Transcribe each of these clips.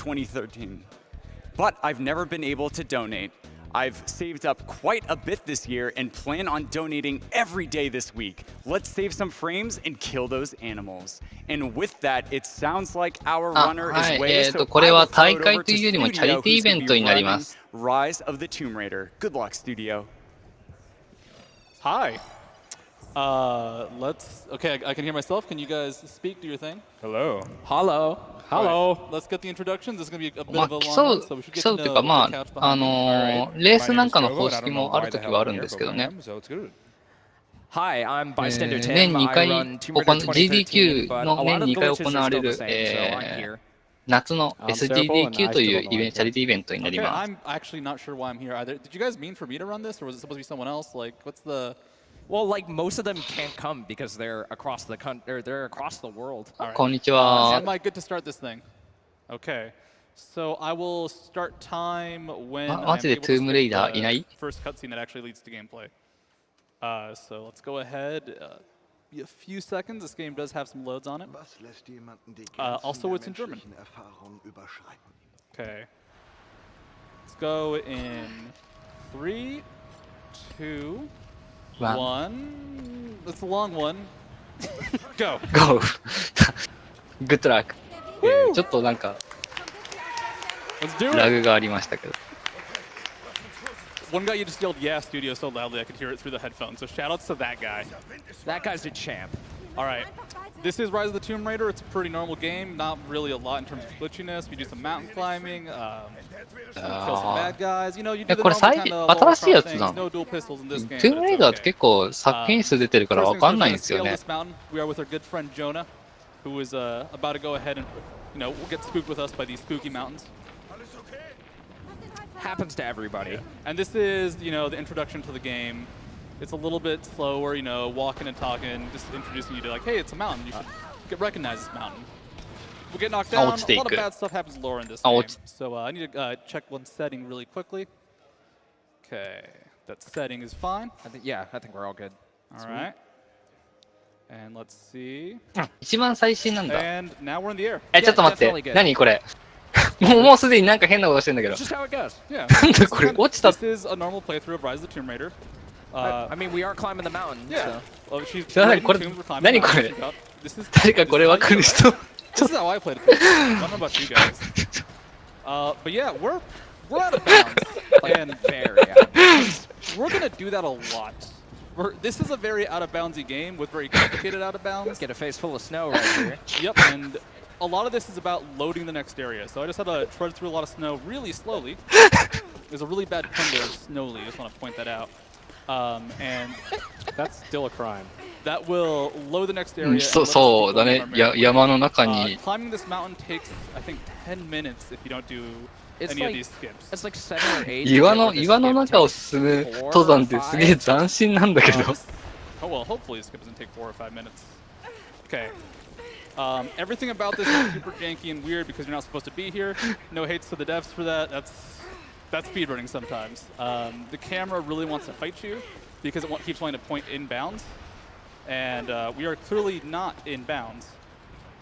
2013. But I've never been able to donate. I've saved up quite a bit this year and plan on donating every day this week. Let's save some frames and kill those animals. And with that, it sounds like our runner is way, so I will throw it over to Studio, who's going to be running Rise of the Tomb Raider. Good luck, Studio. Hi. Okay, I can hear myself. Can you guys speak? Do your thing? Hello. Hello. Hello. Let's get the introductions. This is going to be a bit of a long one, so we should get to know the couch behind me. レースなんかの方式もあるときはあるんですけどね。Hi, I'm Bystander Tim. 年2 I 回 run Tomb Raider GDQ 2013, but a の lot 年 of the 2回 glitches 行わ are れ still る the same, so I'm here. 夏の SGDQ というチャリティーイベントになり Okay, ます。 I'm actually not sure why I'm here either. Did you guys mean for me to run this, or was it supposed to be someone else? Like, what's the... Well, like most of them can't come because they're across the country, or they're across the world. こんにちは。 Am I good to start this thing? Okay. So I will start time when マジでトゥームレイダーいない？ first cutscene that actually leads to gameplay. So let's go ahead. Be a few seconds. This game does have some loads on it. Also, it's in German. Okay. Let's go in 3, 2, 1. That's a long one. Go. Go. Good luck. ちょっとなんかラグがありましたけど。 One guy you just yelled "Yeah" Studio so loudly I could hear it through the headphones. So shoutouts to that guy. That guy's a champ. All right. This is Rise of the Tomb Raider. It's a pretty normal game. Not really a lot in terms of glitchiness. We do some mountain climbing. Kill some bad guys. You know, you do the normal kind of low-power things. No dual pistols in this game. トゥームレイダーって結構作品数出てるからわかんないんですよね。 We are with our good friend Jonah, who is about to go ahead and, you know, we'll get spooked with us by these spooky mountains. Happens to everybody. And this is, you know, the introduction to the game. It's a little bit slower, you know, walking and talking, just introducing you to like, hey, it's a mountain. You should recognize this mountain. We'll get knocked down. A lot of bad stuff happens lore in this game. So I need to check one setting really quickly. Okay, that setting is fine. I think we're all good. All right. And let's see. 一番最新なんだ。 And now we're in the air. ちょっと待って。何これ？もうすでになんか変なことしてんだけど。Just how it goes. Yeah. なんだこれ？落ちた。 This is a normal playthrough of Rise of the Tomb Raider. I mean, we are climbing the mountain. Yeah. So. Well, she's 何これ？何これ？誰かこれわかる人？ This is how I played it. I don't know about you guys. But yeah, we're out of bounds. And very out of bounds. We're gonna do that a lot. This is a very out of boundsy game with very complicated out of bounds. Get a face full of snow right here. Yep, and a lot of this is about loading the next area. So I just had to tread through a lot of snow really slowly. There's a really bad pun there, slowly. I just want to point that out. And that's still a crime. That will load the next area. そうだね。山の中に。 Climbing this mountain takes, I think, 10 minutes if you don't do any of these skips. It's like 7 or 8. 岩の中を進む登山ってすげえ斬新なんだけど。Oh well, hopefully this skip doesn't take 4 or 5 minutes. Okay. Everything about this is super janky and weird because you're not supposed to be here. No hates to the devs for that. That's speedrunning sometimes. The camera really wants to fight you because it keeps wanting to point in bounds. And we are clearly not in bounds.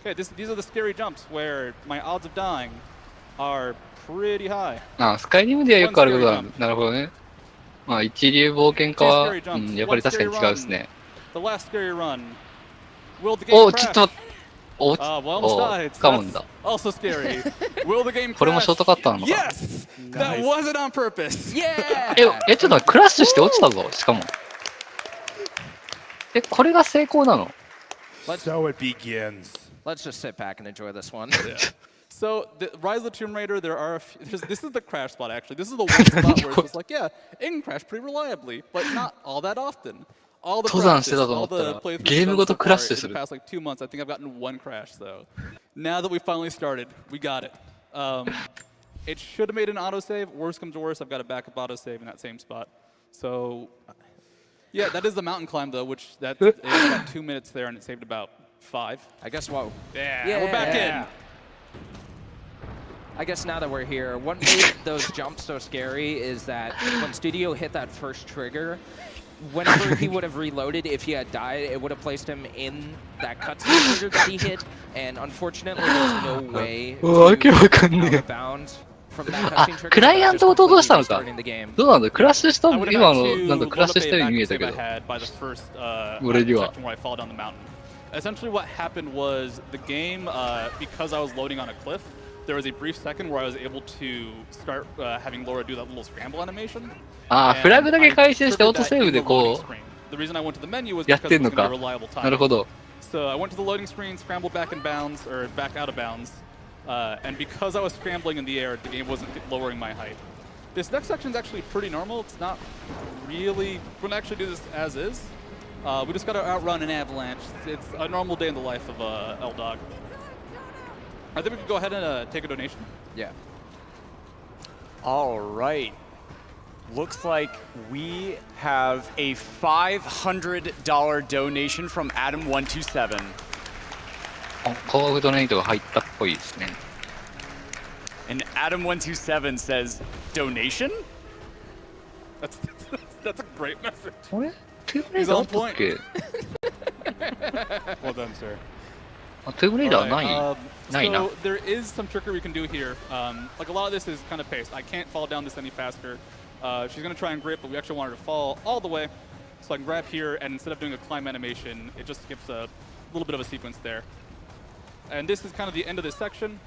Okay, these are the scary jumps where my odds of dying are pretty high. スカイリムではよくあることだ。なるほどね。まあ一流冒険家は、やっぱり確かに違うですね。The last scary run. Will the game お、ちょっと待って。お、掴むんだ。Also scary. Will the game crash? これもショートカットなのか。 Yes! That wasn't on purpose. Yeah! ちょっと待って、クラッシュして落ちたぞ、しかも。これが成功なの？ So it begins. Let's just sit back and enjoy this one. So, the Rise of the Tomb Raider, there are this is the crash spot, actually. This is the one spot where it's just like, yeah, it can crash pretty reliably, but not all that often. All the practice, all the playthroughs so far in the past like 2 months, I think I've gotten 1 crash, though. Now that we finally started, we got it. It should have made an autosave. Worst comes to worst, I've got a backup autosave in that same spot. So, yeah, that is the mountain climb, though, which that's about 2 minutes there, and it saved about 5. I guess, whoa. Yeah, we're back in. I guess now that we're here, what made those jumps so scary is that when Studio hit that first trigger, whenever he would have reloaded, if he had died, it would have placed him in that cutscene trigger that he hit. And unfortunately, there's no way to out of bounds from that cutscene trigger. クライアントごと落としたのか restarting the game. どうなんだクラッシュした I would have 今 had の to なんかクラッシュしたように見えたけ save ど ahead by the first What did you section where I fall down the mountain. Essentially, what happened was the game, because I was loading on a cliff, there was a brief second where I was able to start having Laura do that little scramble animation. ああフラグだけ回収してオートセーブでこ The reason I went to the menu was うやっ because て it ん was の going to か be a reliable time. なるほど So I went to the loading screen, scrambled back in bounds, or back out of bounds, and because I was scrambling in the air, the game wasn't lowering my height. This next section is actually pretty normal. It's not really, we're going to actually do this as is. We just got to outrun an avalanche. It's a normal day in the life of L-Dog. I think we could go ahead and take a donation. Yeah. All right. Looks like we have a $500 donation from Adam127. 高額ドネイトが入ったっぽいですね And Adam127 says, donation? That's a great message. あれトゥームレイダーあったっけ Well done, sir. あトゥームレイダーない Alright, ないな so there is some trickery we can do here. Like a lot of this is kind of paced. I can't fall down this any faster. She's going to try and grip, but we actually want her to fall all the way. So I can grab here, and instead of doing a climb animation, it just skips a little bit of a sequence there. And this is kind of the end of this section.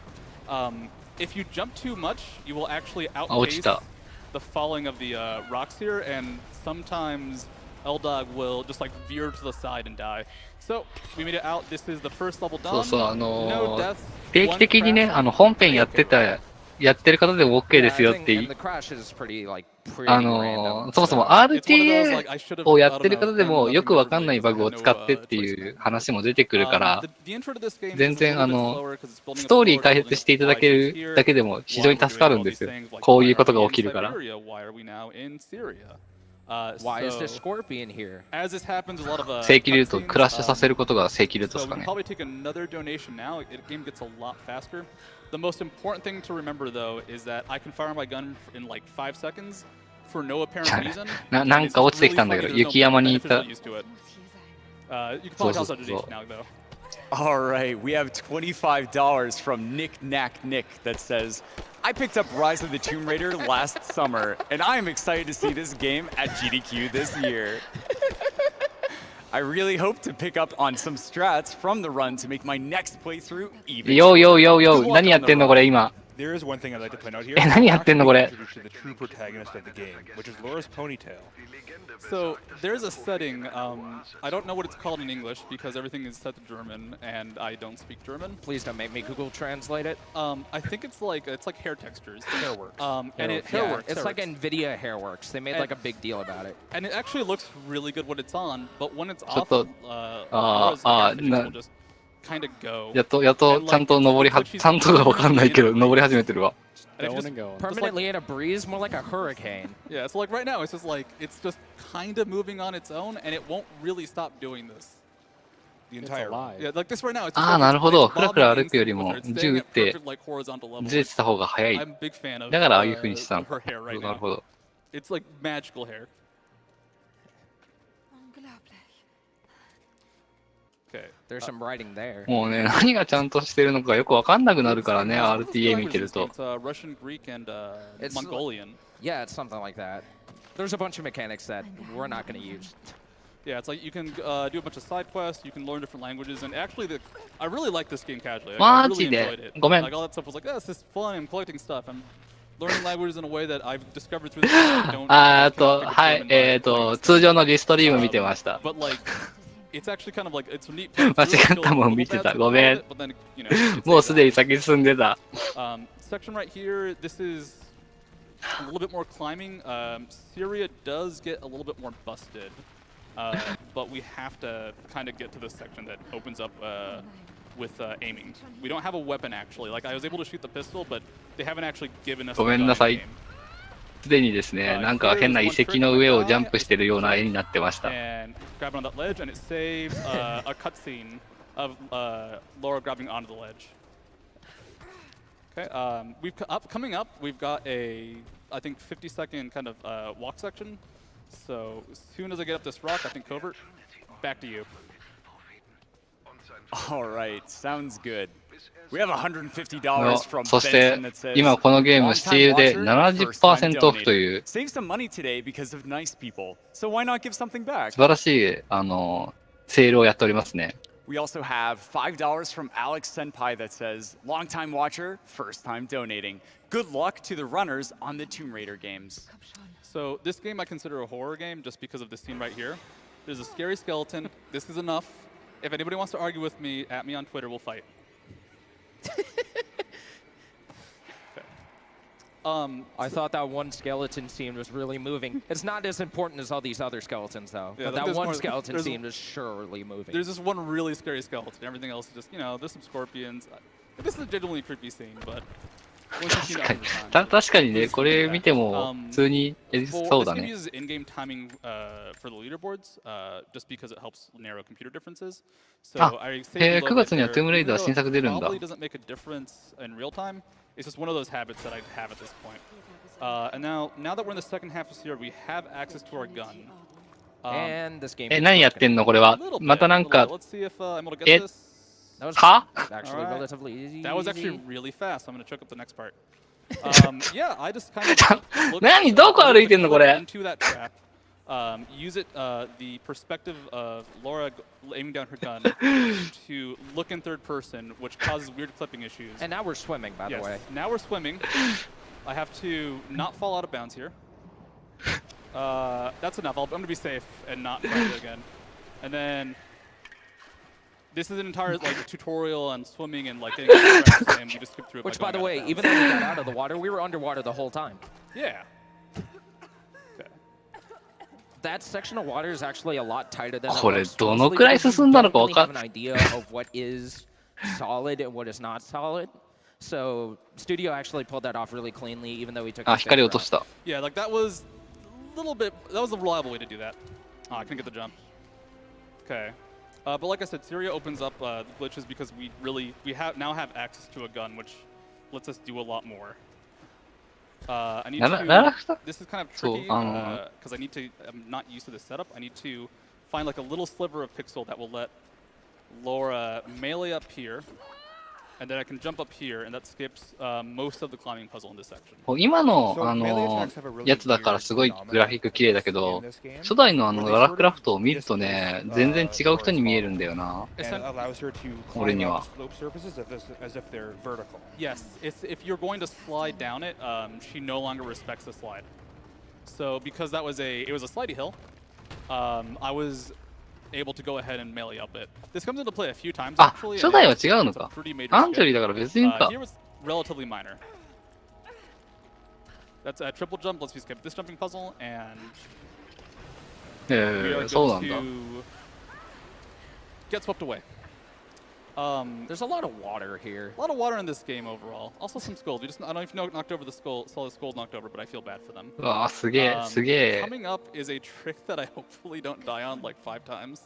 If you jump too much, you will actually outpace the falling of the rocks here, and sometimes L-Dog will just like veer to the side and die. So we made it out. This is the first level そう done. そう No deaths. 定期的にね本編やってる方でも OK ですよって And the crash is pretty, like, pretty そもそも RTA をやってる方でもよくわかんないバグを使ってっていう話も出てくるから全然ストーリー解説していただけるだけでも非常に助かるんですよこういうことが起きるから Why is there Scorpion here? 正規ルートをクラッシュさせることが正規ルートですかね The most important thing to remember, though, is that I can fire my gun in like 5 seconds for no apparent reason. なんか落ちてきたんだけど雪山にいた You can probably tell donation now, though. All right, we have $25 from Nick Knack Nick that says, I picked up Rise of the Tomb Raider last summer, and I am excited to see this game at GDQ this year. I really hope to pick up on some strats from the run to make my next playthrough even. よ何やってんのこれ今 There is one thing I'd like to point out here. 何やってんのこれ Introduce you to the true protagonist of the game, which is Laura's ponytail. So there's a setting. I don't know what it's called in English because everything is set to German, and I don't speak German. Please don't make me Google translate it. I think it's like hair textures. Hairworks. And it Yeah, it's like NVIDIA Hairworks. They made like a big deal about it. And it actually looks really good when it's on, but when it's ちょっ off, と Laura's hair textures な will just kind of go. やっとちゃんと登りはちゃんとがわかんないけど登り始めてるわ And if you Going just- and going. Permanently in a breeze, more like a hurricane. Yeah, so like right now, it's just kind of moving on its own, and it won't really stop doing this. The entire lie. Yeah, like this right now. It's ああなるほどふらふら bobbing 歩くよりも instantly, 銃撃っ staying at て perfect, like, horizontal level. ずれてた方が早い I'm a big fan of だからああいう風にしたん her hair right なる now. ほど It's like magical hair. Okay. There's some writing there. もうね何がちゃんとしてるのかよくわかんなくなるからね RTA 見てると It's Russian, Greek, and It's Mongolian. Yeah, it's something like that. There's a bunch of mechanics that we're not going to use. Yeah, it's like you can do a bunch of side quests, you can learn different languages, and actually, I really like this game casually. I really マジで enjoyed it. ごめん Like all that stuff was like, oh, this is fun. I'm collecting stuff. I'm learning languages in a way that I've discovered through the game. I don't. あ cannot は pick い up German by 通常のリストリーム見てました But like, it's actually kind of like it's neat. 間違ったもん見てたごめん But then, you know, もうすでに先進んでた section right here. This is a little bit more climbing. Syria does get a little bit more busted, but we have to kind of get to this section that opens up with aiming. We don't have a weapon actually. Like I was able to shoot the pistol, but they haven't actually given us. ごめんなさいすでにですねなんか変な遺跡の上をジャンプしてるような絵になってました And grab on that ledge, and it saves a cutscene of Laura grabbing onto the ledge. Okay, coming up, we've got I think 50-second kind of walk section. So as soon as I get up this rock, I think covert. Back to you. All right, sounds good. We have $150 from そして Benson that says, 今このゲーム "Long-time スチールで watcher, first time 70% オフという Save some money today because of nice people. So why not give something back?" 素晴らしいセールをやっておりますね。 We also have $5 from Alex Senpai that says, "Long-time watcher, first time donating. Good luck to the runners on the Tomb Raider games." So this game I consider a horror game just because of this scene right here. There's a scary skeleton. This is enough. If anybody wants to argue with me, at me on Twitter, we'll fight. I thought that one skeleton scene was really moving. It's not as important as all these other skeletons, though. Yeah, but that one more, skeleton scene was surely moving. There's this one really scary skeleton. Everything else is just, you know, there's some scorpions. This is a genuinely creepy scene, but... 確かにね、これ見ても普通にやりそうだね。This game uses in-game timing for the leaderboards, just because it helps narrow computer differences. So I say 9月にはトゥームレイダー新作出るんだ。 Probably doesn't make a difference in real time. It's just one of those habits that I have at this point. And now that we're in the second half of this year, we have access to our gun. And this game. 何やってんのこれは。またなんか。 Let's see if I'm able to get this. That was actually relatively easy. That was actually really fast. I'm going to choke up the next part. Yeah, I just kind of何どこ歩いてんのこれ。 into that trap. Use it, the perspective of Laura aiming down her gun to look in third person, which causes weird clipping issues. And now we're swimming, by the way. Now we're swimming. I have to not fall out of bounds here. That's enough. I'm going to be safe and not try it again. And then this is an entire tutorial on swimming and getting out and we just skip through it. Which, by the way, even though we got out of the water, we were underwater the whole time. Yeah. That section of water is actually a lot tighter than これどのくらい進んだのか分かんない。 idea of what is solid and what is not solid. So Studio actually pulled that off really cleanly, even though we took. あ、光落とした。 Yeah, that was a little bit. That was a reliable way to do that. Oh, I couldn't get the jump. Okay. But like I said, Syria opens up the glitches because we now have access to a gun, which lets us do a lot more. I need to. This is kind of tricky because I'm not used to this setup. I need to find a little sliver of pixel that will let Laura melee up here, and then I can jump up here, and that skips most of the climbing puzzle in this section. 今のやつだからすごいグラフィック綺麗だけど、初代のララクラフトを見るとね、全然違う人に見えるんだよな。俺には。Yes, if you're going to slide down it, she no longer respects the slide. So because it was a slidey hill, I was able to go ahead and melee up it. This comes into play a few times あ、 actually. 初代は違うのか。アンジョリーだから別にか。 Here was relatively minor. That's a triple jump. Let's skip this jumping puzzle and we are going to get swept away. There's a lot of water here. A lot of water in this game overall. Also some skulls. I don't know if you knocked over the skull. Saw the skull knocked over, but I feel bad for them. うわ、すげえ、すげえ。 Coming up is a trick that I hopefully don't die on 5 times.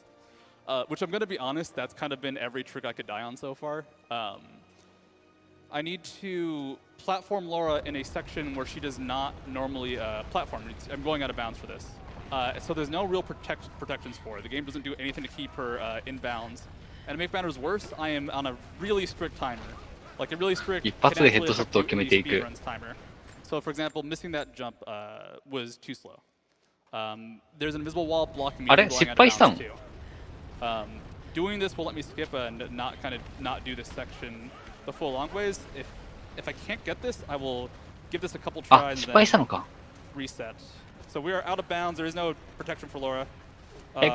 Which I'm going to be honest, that's kind of been every trick I could die on so far. I need to platform Laura in a section where she does not normally platform. I'm going out of bounds for this. So there's no real protections for her. The game doesn't do anything to keep her in bounds. And to make matters worse, I am on a really strict timer. A really strict 一発でヘッドショットを決めていく。 timer. So for example, missing that jump was too slow. There's an invisible wall blocking me あれ、 from 失 going out 敗 of したの？ bounds too. Doing this will let me skip and not do this section the full long ways. If I can't get this, I will give this a couple あ、 tries 失 and 敗した then のか。 reset. So we are out of bounds. There is no protection for Laura.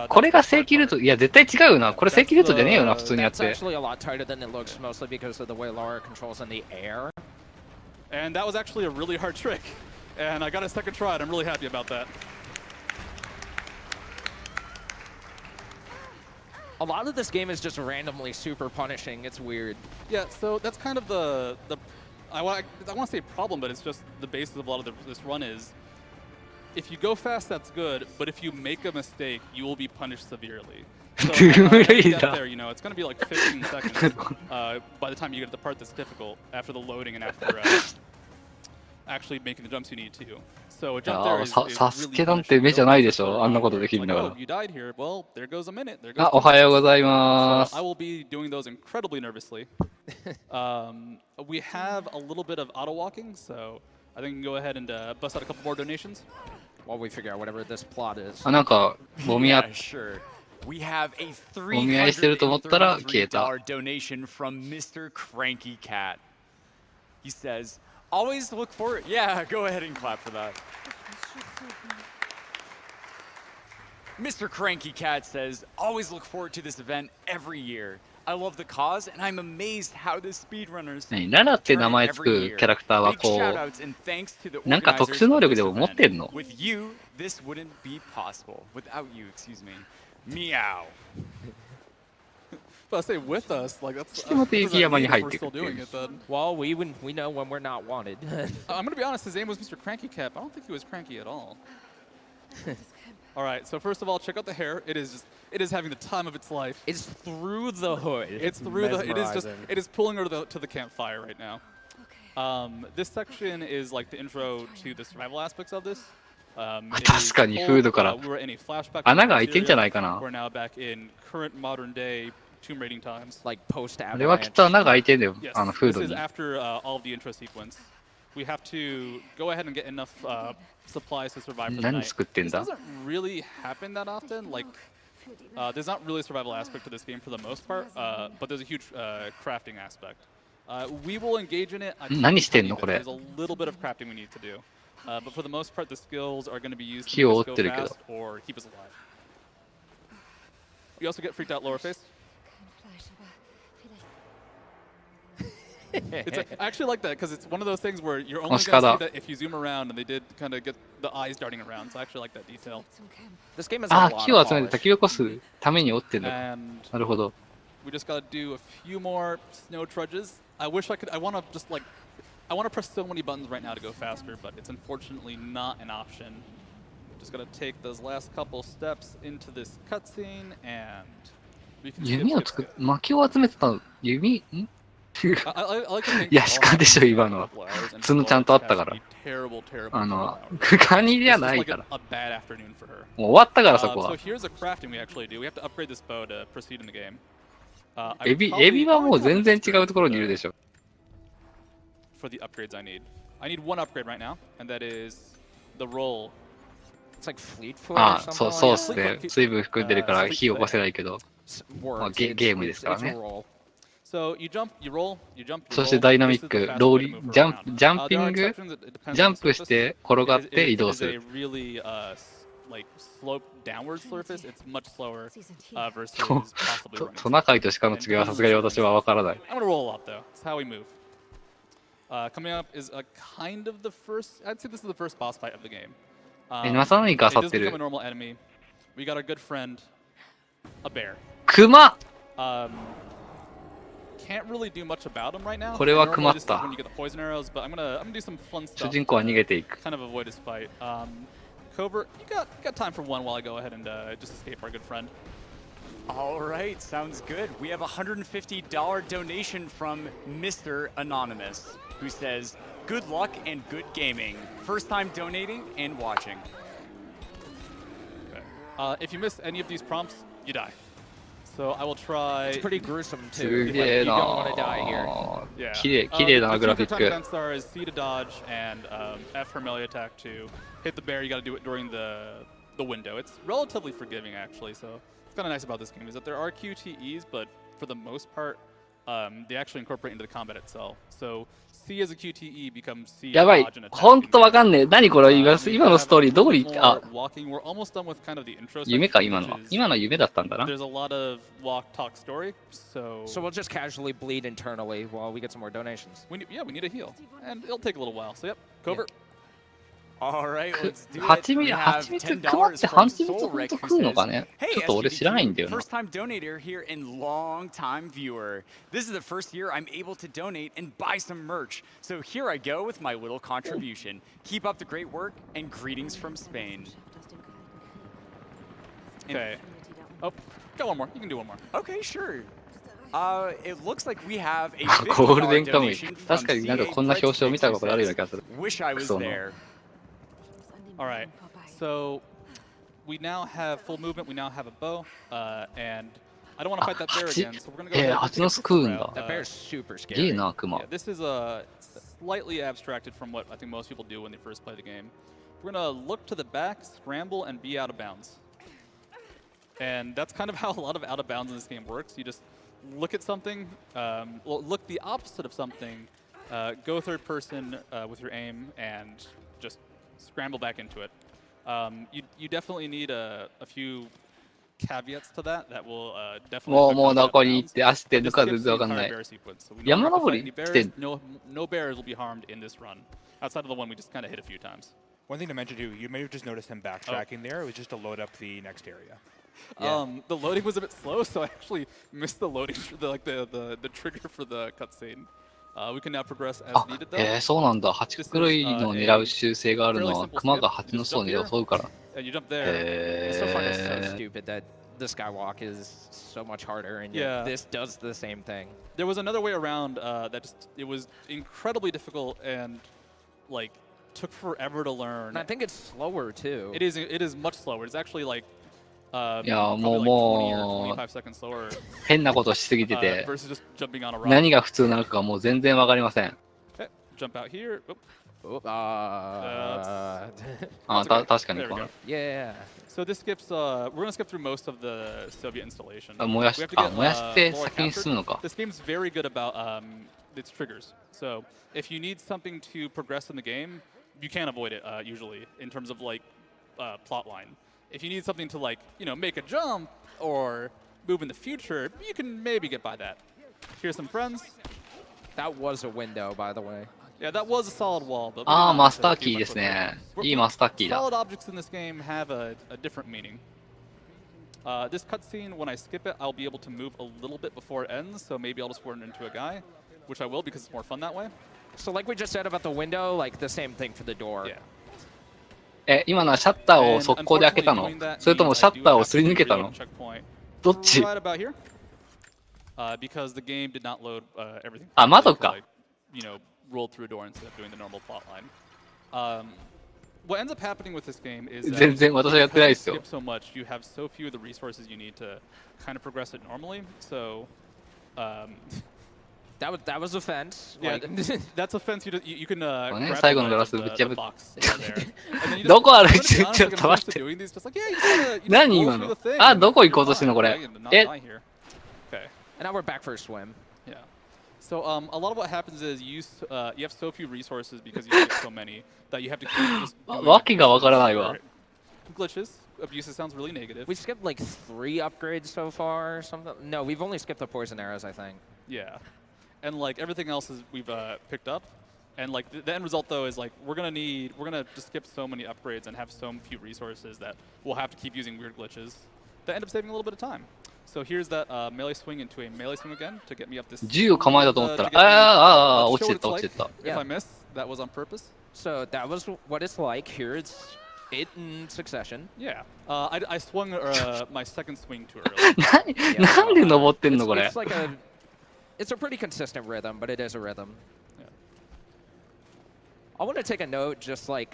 これが正規ルート、いや絶対違うな。これ正規ルートじゃねえよな、普通にやっ That's て。 actually a lot tighter than it looks, mostly because of the way Laura controls in the air. And that was actually a really hard trick. And I got a second try, and I'm really happy about that. A lot of this game is just randomly super punishing. It's weird. Yeah, so that's kind of the I want to say problem, but it's just the basis of a lot of this run is if you go fast, that's good, but if you make a mistake, you will be punished severely. So when you get there, it's going to be 15 seconds by the time you get to the part that's difficult after the loading and after actually making the jumps you need to. So a い jump や there ー is, サ is サス really ケなんて目じゃないでしょ、あんなことで It's きるん like, だ oh, か you died here. Well, there goes a minute. There ら。 goes あ、おはようござい So ま I す。 will be doing those incredibly nervously. We have a little bit of auto walking, so I think we can go ahead and bust out a couple more donations. While we figure out whatever this plot is. あ、なんか、もみ Yeah, 合 sure. We have a お見合いしてると思ったら消えた。 $333 donation from Mr. Cranky Cat. He says, always look forward. Yeah, go ahead and clap for that. Mr. Cranky Cat says, always look forward to this event every year. I love the cause, and I'm amazed how the speedrunners 何ララって名前つくキャラクターは Big こ shoutouts and thanks to the う、なんか特殊能力でも持ってんの？ With you, this wouldn't be possible. Without you, excuse me. Meow. But I say with us, like that's. してもって雪山に入ってく We're っ still てい doing う。 it then. Well, we know when we're not wanted. I'm gonna be honest. His name was Mr. Cranky Cat. I don't think he was cranky at all. All right. So first of all, check out the hair. It is having the time of its life. It's through the hood. It's through the. Mesmerizing. It is pulling her to the campfire right now. This section is like the intro to the survival aspects of this. It is 確かにフードから we were in a flashback 穴が開いてんじゃないかな。 We're now back in current modern day tomb raiding times. Like post あれはきっと穴が開いてんだよ、 Yes, あのフー this ド is に。 after all of the intro sequence. We have to go ahead and get enough supplies to survive for the 何 night. 作ってん This だ？ doesn't really happen that often. Like, there's not really a survival aspect to this game for the most part, but there's a huge crafting aspect. We will engage in it. I 何してんの think これ？ There's a little bit of crafting we need to do. But for the most part, the skills are going to be used to 木を make 折 us って go るけど。 fast or keep us alive. You also get freaked out lower face. I actually like that because it's one of those things where you're only going to see that if you zoom around, and they did kind of get the eyes darting around. So I actually like that detail. This game has a あ、 lot 木を of 集めて polish. 焚き起こすために折ってんだ。 And なるほど。 we just got to do a few more snow trudges. I wish I could. I want to just like. I want to press so many buttons right now to go faster, but it's unfortunately not an option. Just got to take those last couple steps into this cutscene, and we can. 弓を作っ、薪を集めてたの、弓ん I like to think いや、鹿でしょ、今のは。角ちゃんとあったから。 terrible, terrible. あの、カニじゃないから。 A bad afternoon for her. もう終わったから、そこ So は。 here's a crafting we actually do. We have to upgrade this bow to proceed in the game. エビはもう全然違うところにいるでしょ。 For the upgrades I need. I need one upgrade right now, and that is the roll. It's like fleet foot or あ、 something そう、 like そうっ that. すね。水分含んでるから火起こせないけど。 Works. まあゲームですからね。 It's a roll. So you jump, you roll, you jump. そしてダイナミック、ローリジャンピング、ジャンプして転がって移動する。 Like slope downward surface, it's much slower versus ト possibly running. トナカイと鹿の違いはさすがに私は分からない。 I'm gonna roll a lot though. It's how we move. Coming up is a kind of the first. I'd say this is the first boss fight of the game. また何か It 漁 does ってる become a。normal enemy. We got our good friend, a bear. クマ Can't really do much about him right now. これは Normally 困っ this is た。 when you get the poison arrows, but I'm gonna do some fun 主 stuff. 人公は逃げていく。 Kind of avoid his fight. Covert, you got time for one while I go ahead and just escape our good friend. All right, sounds good. We have a $150 donation from Mr. Anonymous, who says, good luck and good gaming. First time donating and watching. Okay. If you miss any of these prompts, you die. So I will try. It's pretty gruesome す too. げえ You な don't want to die here. Yeah. 綺麗だな、 the グラフィッ two ク。 different star is C to dodge and F for melee attack to hit the bear. You got to do it during the window. It's relatively forgiving actually. So what's kind of nice about this game is that there are QTEs, but for the most part, they actually incorporate into the combat itself. So C as a QTE becomes C やばい dodge and。attack. ほんとわかんねえ。何これ今のストーリーどこに、あ、 walking. We're almost done with kind of the intro 夢か section, 今の which は。 is- 今の夢だったんだな。 There's a lot of walk talk story. So So we'll just casually bleed internally while we get some more donations. we need a heal, and it'll take a little while. So yep, covert. All right, let's do it. 蜂 We 蜜、 have 蜂蜜、 $10 クマって from 蜂蜜 Soul ほん Rick と who 食うのか says, ね Hey, ちょっと俺知らないんだよな。 First time donator here and long time viewer. This is the first year I'm able to donate and buy some merch. So here I go with my little contribution. Keep up the great work and greetings from Spain. Okay. Oh, got one more. You can do one more. Okay, sure. It looks like we have a ゴールデン$50カムイ。 donation from 確かになんかこんな表彰見たことあるような気がする。 Wish I was クソの。 there. All right. So we now have full movement. We now have a bow, and I don't want to fight that bear again. So we're gonna go ahead and take a route. That bear's super scary. Yeah, this is slightly abstracted from what I think most people do when they first play the game. We're gonna look to the back, scramble, and be out of bounds. And that's kind of how a lot of out of bounds in this game works. You just look at something, look the opposite of something, go third person with your aim, and just scramble back into it. You definitely need a few caveats to that will definitely. もうどこに行って足ってるのか This 全然 skips わか the んな entire い。 bear sequence, so we don't 山 have to 登 fight り any 来て bears. No bears will be harmed in this run, outside of the one we just kind of hit a few times. One thing to mention too, you may have just noticed him backtracking there. It was just to load up the next area. The loading was a bit slow, so I actually missed the loading, the trigger for the cutscene. We can now progress as あ needed though.、そうなんだ。蜂黒いのを狙う習性があるのは、熊が蜂の巣を襲うから。And you jump there. So far, it's so stupid that the skywalk is so much harder, and yet this does the same thing. There was another way around it was incredibly difficult and like took forever to learn. And I think it's slower too. It is much slower. It's actually like いや、もう、 20 or 25 seconds slower 変なことしすぎてて、 versus just jumping on a rock. 何が普通なのかもう全然わかりません。 Okay, jump out here. Oop. 確かに There we go. Yeah. So this skips. We're gonna skip through most of the Soviet installation. 燃やし We have to get, 燃やして Laura 先に進むのか。 This game's very good about its triggers. So if you need something to progress in the game, you can't avoid it usually in terms of like plot line. If you need something to like make a jump or move in the future, you can maybe get by that. Here's some friends. That was a window, by the way. Yeah, that was a solid wall. But ああ、マスターキーですね。いいマスターキーだ。 Solid objects in this game have a different meaning. This cutscene, when I skip it, I'll be able to move a little bit before it ends, so maybe I'll just run into a guy, which I will because it's more fun that way. So like we just said about the window, like the same thing for the door. Yeah. 今のはシャッターを速攻で開けたの？それともシャッターをすり抜けたの？どっち？ Right about here. Because the game did not load everything. あ、窓か。 Rolled through a door instead of doing the normal plot line. What ends up happening with this game is that 全然私はやってないですよ。 you skip so much, you have so few of the resources you need to kind of progress it normally. So that was a fence. Yeah, Like, that's a fence you can grab 最後のガラ the スぶち破 box there. And then you just, どこ歩い I'm て gonna be ちょ honest, っ like, と I'm 待 used っ to て。 doing these, just like, yeah, you just 何 roll 今 through の the thing. あ、どこ行 You're こうとしてんのこれ。 fine, not え die here. Okay. and now we're back for a swim. Yeah. So a lot of what happens is you have so few resources because you skip so many that you have to keep just doing わけがわからないわ。 glitches. Abuses sounds really negative. We skipped like 3 upgrades so far or something. No, we've only skipped the poison arrows, I think. Yeah. And like everything else is we've picked up. And like the end result though is like we're gonna just skip so many upgrades and have so few resources that we'll have to keep using weird glitches that end up saving a little bit of time. So here's that melee swing into a melee swing again to get me up this. 銃を構えたと思ったら、to get me- 落 to ち show てった what 落ち it's てった。 like. If I miss, that was on purpose. So that was what it's like. Here it's it in succession. Yeah. I swung my second swing too early. なんで登ってんのこれ It's。like it's a pretty consistent rhythm, but it is a rhythm. Yeah. I want to take a note, just like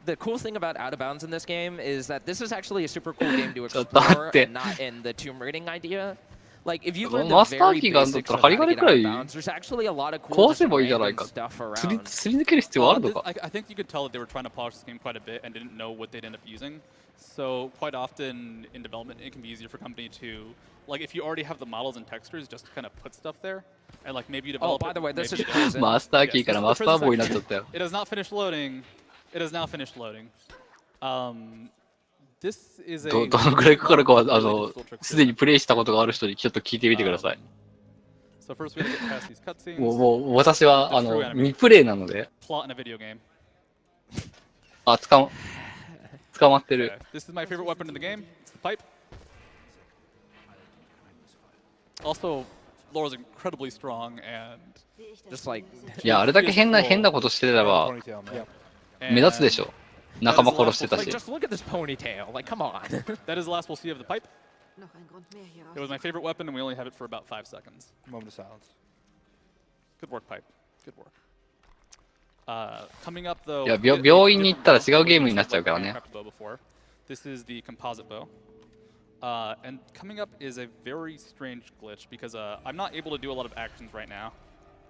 the cool thing about Out of Bounds in this game is that this is actually a super cool game to explore and not in the tomb raiding idea. Like if you learn the very basics of how to get out of bounds, there's actually a lot of cool just random stuff around. すり抜ける必要あるのか I think you could tell that they were trying to polish this game quite a bit and didn't know what they'd end up using. So quite often in development, it can be easier for a company to, like if you already have the models and textures, just kind of put stuff there. And like maybe you develop by the way, this maybe is you don't. prison. マスターキーからマスターボーイになっちゃったよ。 It has not finished loading. It has now finished loading. This is a どのくらいかかるかは、すでにプレイしたことがある人にちょっと聞いてみてください。 So first we have to get past these cutscenes. もう私は未プレイなので、 Plot in a video game. あ、捕まってる。 Okay. This is my favorite weapon in the game. It's the pipe. Also, Laura's incredibly strong and Just like いや、あれだけ変なことしてれば Ponytail, man. 目立つでしょ。仲間殺してた like し。 just look at this ponytail. Like come on. That is the last we'll see of the pipe. Noch ein Grund mehr hier It was my favorite weapon, and we only have it for about 5 seconds. Moment of silence. Good work, pipe. Good work. Coming up though. いや、病院に行ったら違うゲームになっちゃうからね。This is the composite bow. And coming up is a very strange glitch because I'm not able to do a lot of actions right now.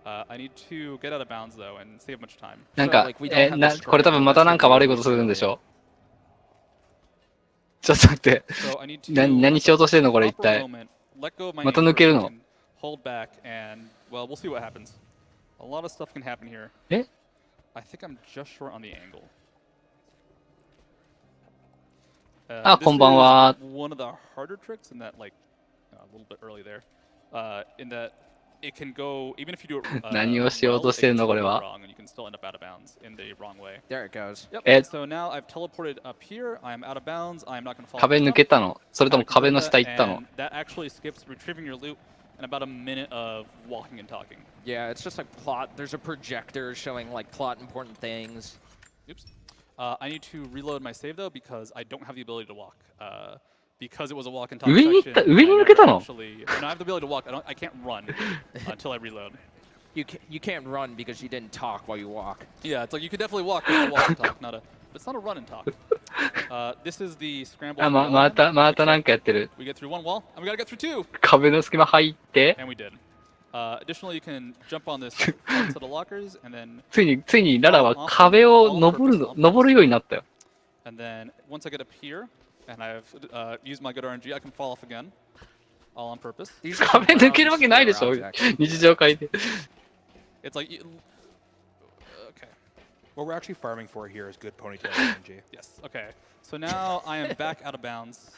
I need to get out of bounds though and save much time. なんか、これ多分またなんか悪いことするんでしょ。ちょっと待って。何しようとしてるのこれ一体。また抜けるの？ Hold back and well, we'll see what happens. A lot of stuff can happen here. え？ I think I'm just short on the angle. あ、こんばんは。One of the harder tricks in that, like, a little bit early there, in that it can go even if you do it. 何をしようとしてるのこれは。And you can still end up out of bounds in the wrong way. There it goes. Yep. So now I've teleported up here. I'm out of bounds. I'm not going to fall. 壁抜けたの？それとも壁の下行ったの？ That actually skips retrieving your loot and about a minute of walking and talking. Yeah, it's just like plot. There's a projector showing like plot important things. Oops. I need to reload my save though because I don't have the ability to walk. Because it was a walk and talk section. 上に抜けたの？ Actually, no, I have the ability to walk. I can't run until I reload. You can't run because you didn't talk while you walk. Yeah, it's like you could definitely walk, but it's a walk and talk, not a. But it's not a run and talk. This is the scramble. あ、またなんかやってる。 We get through one wall, and we gotta get through two. 壁の隙間入って。 And we did. Additionally, you can jump on this set of lockers, and then. ついにララは壁を登るようになったよ。 And then once I get up here, and I've used my good RNG, I can fall off again, all on purpose. 壁抜けるわけないでしょ。日常会で。 It's like. Okay. What we're actually farming for here is good ponytail RNG. Yes. Okay. So now I am back out of bounds.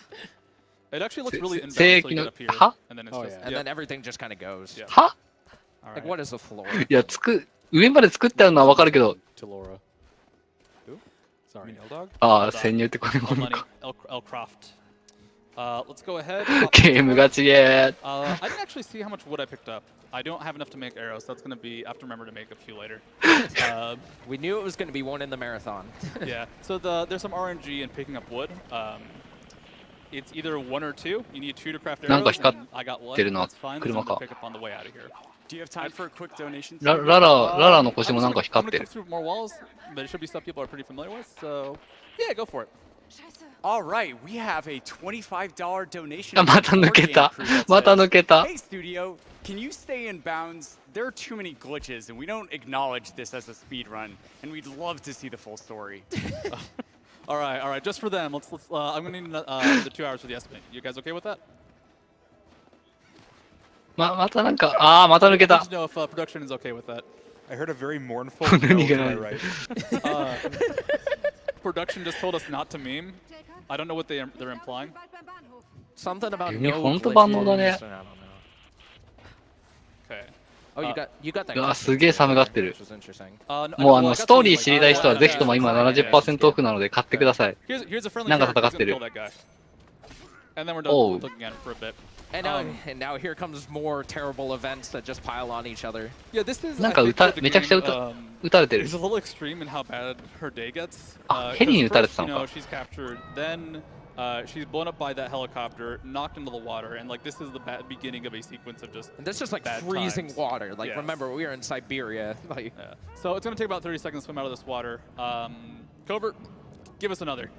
It actually looks really in bounds until you get up here, and then it's just. And then everything just kind of goes. Yeah. は？ Like what is the floor? いや、上まで作ってあるのはわかるけど。 To Laura. Who? Sorry, L-Dog? ああ、潜入ってこれも Money, L Croft. Let's go ahead. ゲームがちげー。 I didn't actually see how much wood I picked up. I don't have enough to make arrows. That's gonna be. I have to remember to make a few later. We knew it was going to be one in the marathon. Yeah. So there's some RNG in picking up wood. It's either one or two. You need two to craft なんか arrows. 光 And I got one. ってるのは That's fine. 車 Something か。 to pick up on the way out of here. Do you have time for a quick donation? ララの腰もなんか光ってる。 I'm gonna go through more walls, but it should be stuff people are pretty familiar with. So yeah, go for it. All right, we have a $25 donation. あ、また抜けた。また抜けた。 Hey studio, can you stay in bounds? There are too many glitches, and we don't acknowledge this as a speed run, and we'd love to see the full story. All right. Just for them, let's. I'm gonna need the 2 hours for the estimate. You guys okay with that? またなんか、ああ、また抜けた。 Just know if production is okay with that. I heard a very mournful no to my right. Production just told us not to meme. I don't know what they're implying. Something about 君 no 本当万能だね。 glitches. I don't know. Okay. Oh, you got that. うわ、すげえ寒がってる。 Which was interesting. もうストーリー知りたい人はぜひとも今 70% オフなので買ってください。 Here's a friendly なんか character 戦っ who's て gonna る kill that guy. And then we're done Oh. looking at it for a bit. And now here comes more terrible events that just pile on each other. Yeah, this is. なんか I think, to a めちゃくちゃ degree, 撃たれてる It's。a little extreme in how bad her day gets. あ、ヘリに撃たれてた First, のか。 she's captured, then she's blown up by that helicopter, knocked into the water, and like this is the beginning of a sequence of just. And that's just like bad freezing times. water. Like Yes. remember, we were in Siberia. Like Yeah. So it's gonna take about 30 seconds to swim out of this water. Covert, give us another.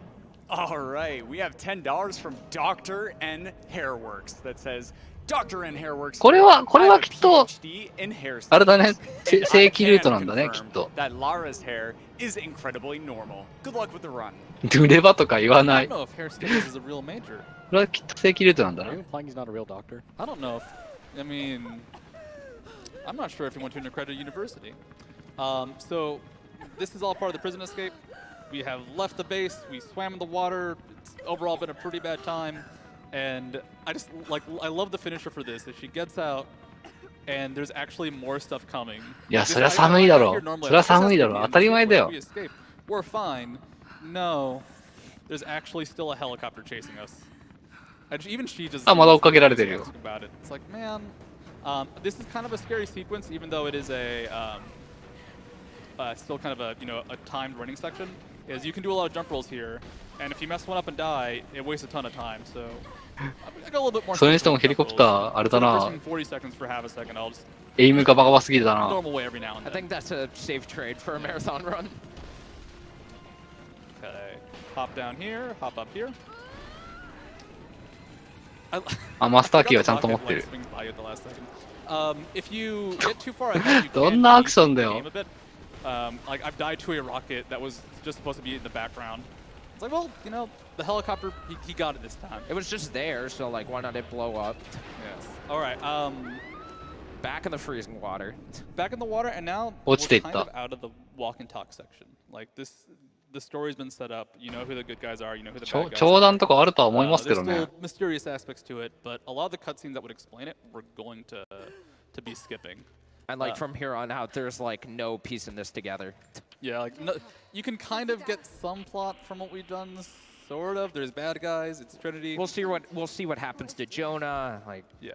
All right, we have $10 from Dr. N Hairworks that says, Dr. N Hairworks. これはきっと PhD in hair あれだね。 studies. 正規ルートなんだね、 I can きっ confirm と。 That Lara's hair is incredibly normal. Good luck with the run. 濡れ場とか言わな I い。 don't know if hair studies is a real major. これはきっと正規ルートなんだな。 implying he's not a real doctor? I don't know if. I mean, I'm not sure if he went to an accredited university. So this is all part of the prison escape. We have left the base. We swam in the water. It's overall been a pretty bad time. And I love the finisher for this. That she gets out, and there's actually more stuff coming. いや、そりゃ寒いだろ。そりゃ寒いだろ。当たり前だよ。 We escape. We're fine. No, there's actually still a helicopter chasing us. And even she just. あ、まだ追っかけられてるよ。 About it. It's like, man, this is kind of a scary sequence, even though it is a still kind of a a timed running section. Is you can do a lot of jump rolls here, and if you mess one up and die, it wastes a ton of time. So I got a little bit more. それにしてもヘリコプターあれだな。 40 seconds for half a second. I'll just エイムがバカバカすぎるだな。 normal way every now and I then. think that's a safe trade for a marathon run. Okay, hop down here, hop up here. あ、マスターキーはちゃんと持ってる。 If you get too far ahead, you どん can なアク ease ションだ the よ。 game a bit. Like I've died to a rocket that was just supposed to be in the background. It's like, well, you know, the helicopter, he got it this time. It was just there, so like, why not it blow up? Yes. All right. Back in the freezing water. Back in the water, and now we're 落ちていっ kind た。 of out of the walk and talk section. Like this, the story's been set up. You know who the good guys are. You know who the bad guys 長 are. 談とかあるとは思いますけ There's どね。 still mysterious aspects to it, but a lot of the cutscenes that would explain it, we're going to be skipping. And like from here on out, there's like no piecing this together. Yeah, like no, you can kind of get some plot from what we've done, sort of. There's bad guys. It's Trinity. We'll see what happens to Jonah. Like Yeah,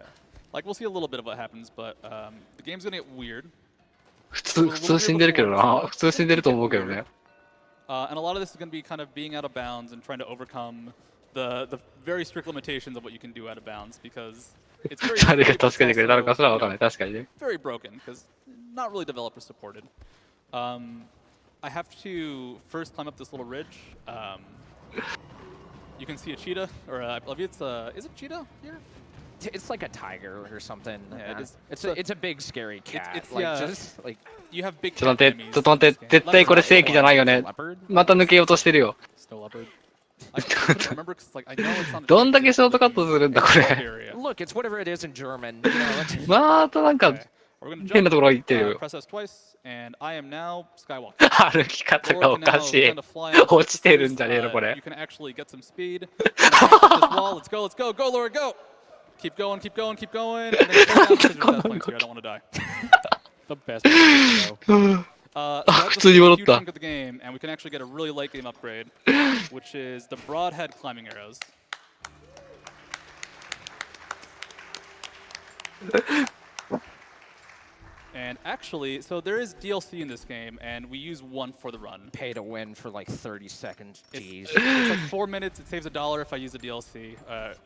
like we'll see a little bit of what happens, but the game's gonna get weird. 普通死んでるけどな。普通死んでると思うけどね。 And a lot of this is going to be kind of being out of bounds and trying to overcome the very strict limitations of what you can do out of bounds because it's very 誰が助けてくれたのかすらわかんない。確かにね。 very broken because not really developer supported. I have to first climb up this little ridge. You can see a cheetah, or I believe it's is it cheetah here? it's like a tiger or something. Yeah, it man. is. It's a big scary cat. It's like yeah. just like You have big ちょっと待って、 enemies. ちょっと待って、絶対これ正規じゃないよね。 leopard. また抜けようとしてるよ。 Snow leopard. I couldn't remember because like I know it's not. どんだけショートカットするんだこれ。 area. Look, it's whatever it is in German. You know, またなんか Okay. We're gonna 変な jump. ところ行ってるよ。 Press S twice, and I am now Skywalker. 歩き方が Or お can か now しい kind。of fly out 落ちてるんじゃねえのこ You れ。 can actually get some speed. This wall. Let's go. Let's go. Go, Laura. Go. Keep going. Keep going. Keep going. And then go down because there's death points here. I don't want to die. The best way to go. So あ、 that's 普通に a 戻っ huge た chunk。of the game, and we can actually get a really late game upgrade, which is the broadhead climbing arrows. And actually, so there is DLC in this game, and we use one for the run. pay to win for like 30 seconds. Jeez. It's like 4 minutes. It saves $1 if I use the DLC.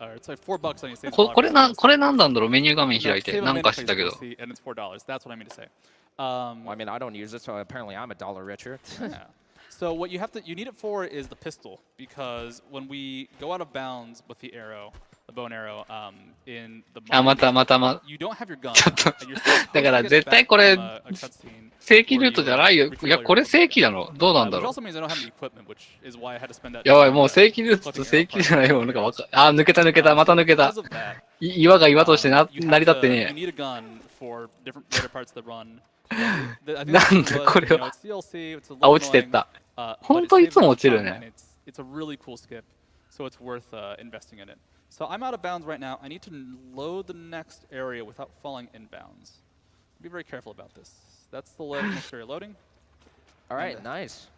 Or it's like $4 and it saves $1. これなんなんだろうメニュー画面開い Save て。 a なん minute か if し I てた use けど。 DLC, and it's $4. That's what I mean to say. Well, I mean, I don't use it, so apparently I'm $1 richer. Yeah. So what you need it for is the pistol, because when we go out of bounds with the arrow, the bow and arrow, in the あ、また you don't have your gun. ちょっと and you're supposed to だから get 絶対 back これ from a cutscene 正規ルートじゃないよ。 where い you や、これ正規なのどうなんだ which ろう also means I don't have any equipment, which is why I had to spend that. やばい、もう正規ルートと正規じゃないよ。なんかわかあ、抜けた。また抜けた Because。of that, 岩が岩としてyou have 成り立って to- ね You need a gun for different later parts of the run. I think なんだ this was, これは。 you know, it's DLC, it's a あ、 little 落ちてっ annoying, た。 but 本 it 当い saves つも a 落ちる ton, ね and it's a really cool skip, so it's worth investing in it. So I'm out of bounds right now. I need to load the next area without falling in bounds. Be very careful about this. That's the next area loading. All right, nice.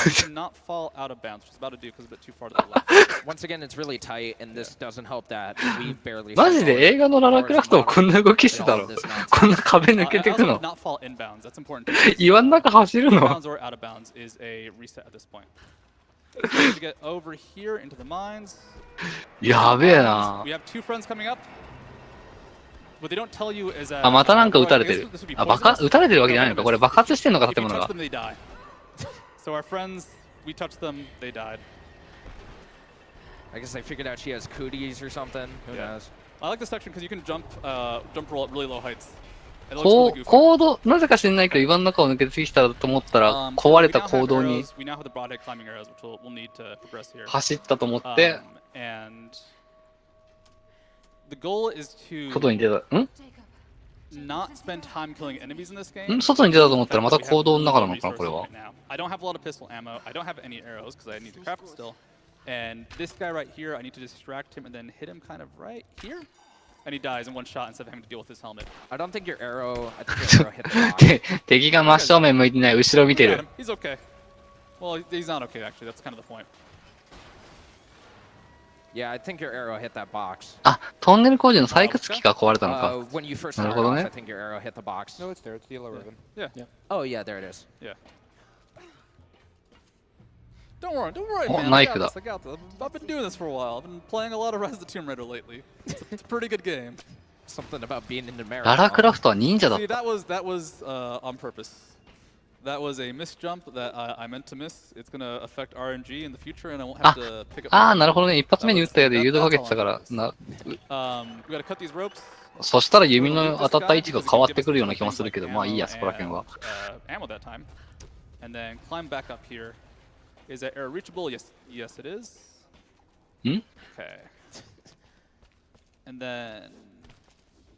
You cannot fall out of bounds, which is about to do because it's a bit too far to the left. Once again, it's really tight, and this doesn't help that we barely. マジで映画のララクラフトもこんな動きしてたのこんな壁抜けて I く also の did not fall in bounds. That's important. too. 岩の中走るの Bounds or out of bounds is a reset at this point. So we need to get over here into the mines. やべえな We have two friends coming up. What they don't tell you is that あ、またなんか撃たれて I る guess this would be あ、poisonous. 撃たれてるわけじゃないのかこれ爆発してんのか If 建 you 物 touch が them, they die. So our friends, we touched them, they died. I guess they figured out she has cooties or something. Who Yeah. knows? I like this section because you can jump roll at really low heights. It looks really goofy. コードなぜか知んないけど岩の中を抜けてきたと思ったら So 壊れ we た now 坑 have 道に arrows. We now have the broadhead climbing arrows, which we'll need to progress here. 走ったと思って And the goal is to 外に出た not spend time killing enemies in this game. 外に出たと思ったらまた坑道の中なのかなこれは I don't have a lot of pistol ammo. I don't have any arrows because I need to craft it still. And this guy right here, I need to distract him and then hit him kind of right here. And he dies in one shot instead of having to deal with his helmet. I don't think your arrow. I think your arrow hit the box. 敵が真正面向いてない後ろ見て Look at る him. He's okay. Well, he's not okay actually. That's kind of the point. Yeah, I think your arrow hit that box. あ、トンネル工事の採掘機が壊れたのか When you first なる started ほど off, ね I think your arrow hit the box. No, it's there. It's the yellow ribbon. Yeah. Oh yeah, there it is. Yeah. Don't worry, Oh, man. knife I got da. this, I've been doing this for a while. I've been playing a lot of Rise of the Tomb Raider lately. It's a pretty good game. something about being in America. ララクラフトは忍者だっ See, た。 that was on purpose. That was a missed jump that I meant to miss. It's gonna affect RNG in the future, and I won't have to pick up. ああ、なるほどね。一発目に撃ったようで誘導かけてたから。We gotta cut these ropes. そしたら弓の当たった位置が変わってくるような気もするけど、まあいいや、そこら辺は。Ammo that time, and then climb back up here. Is that arrow reachable? Yes, yes, it is. ん Okay. And then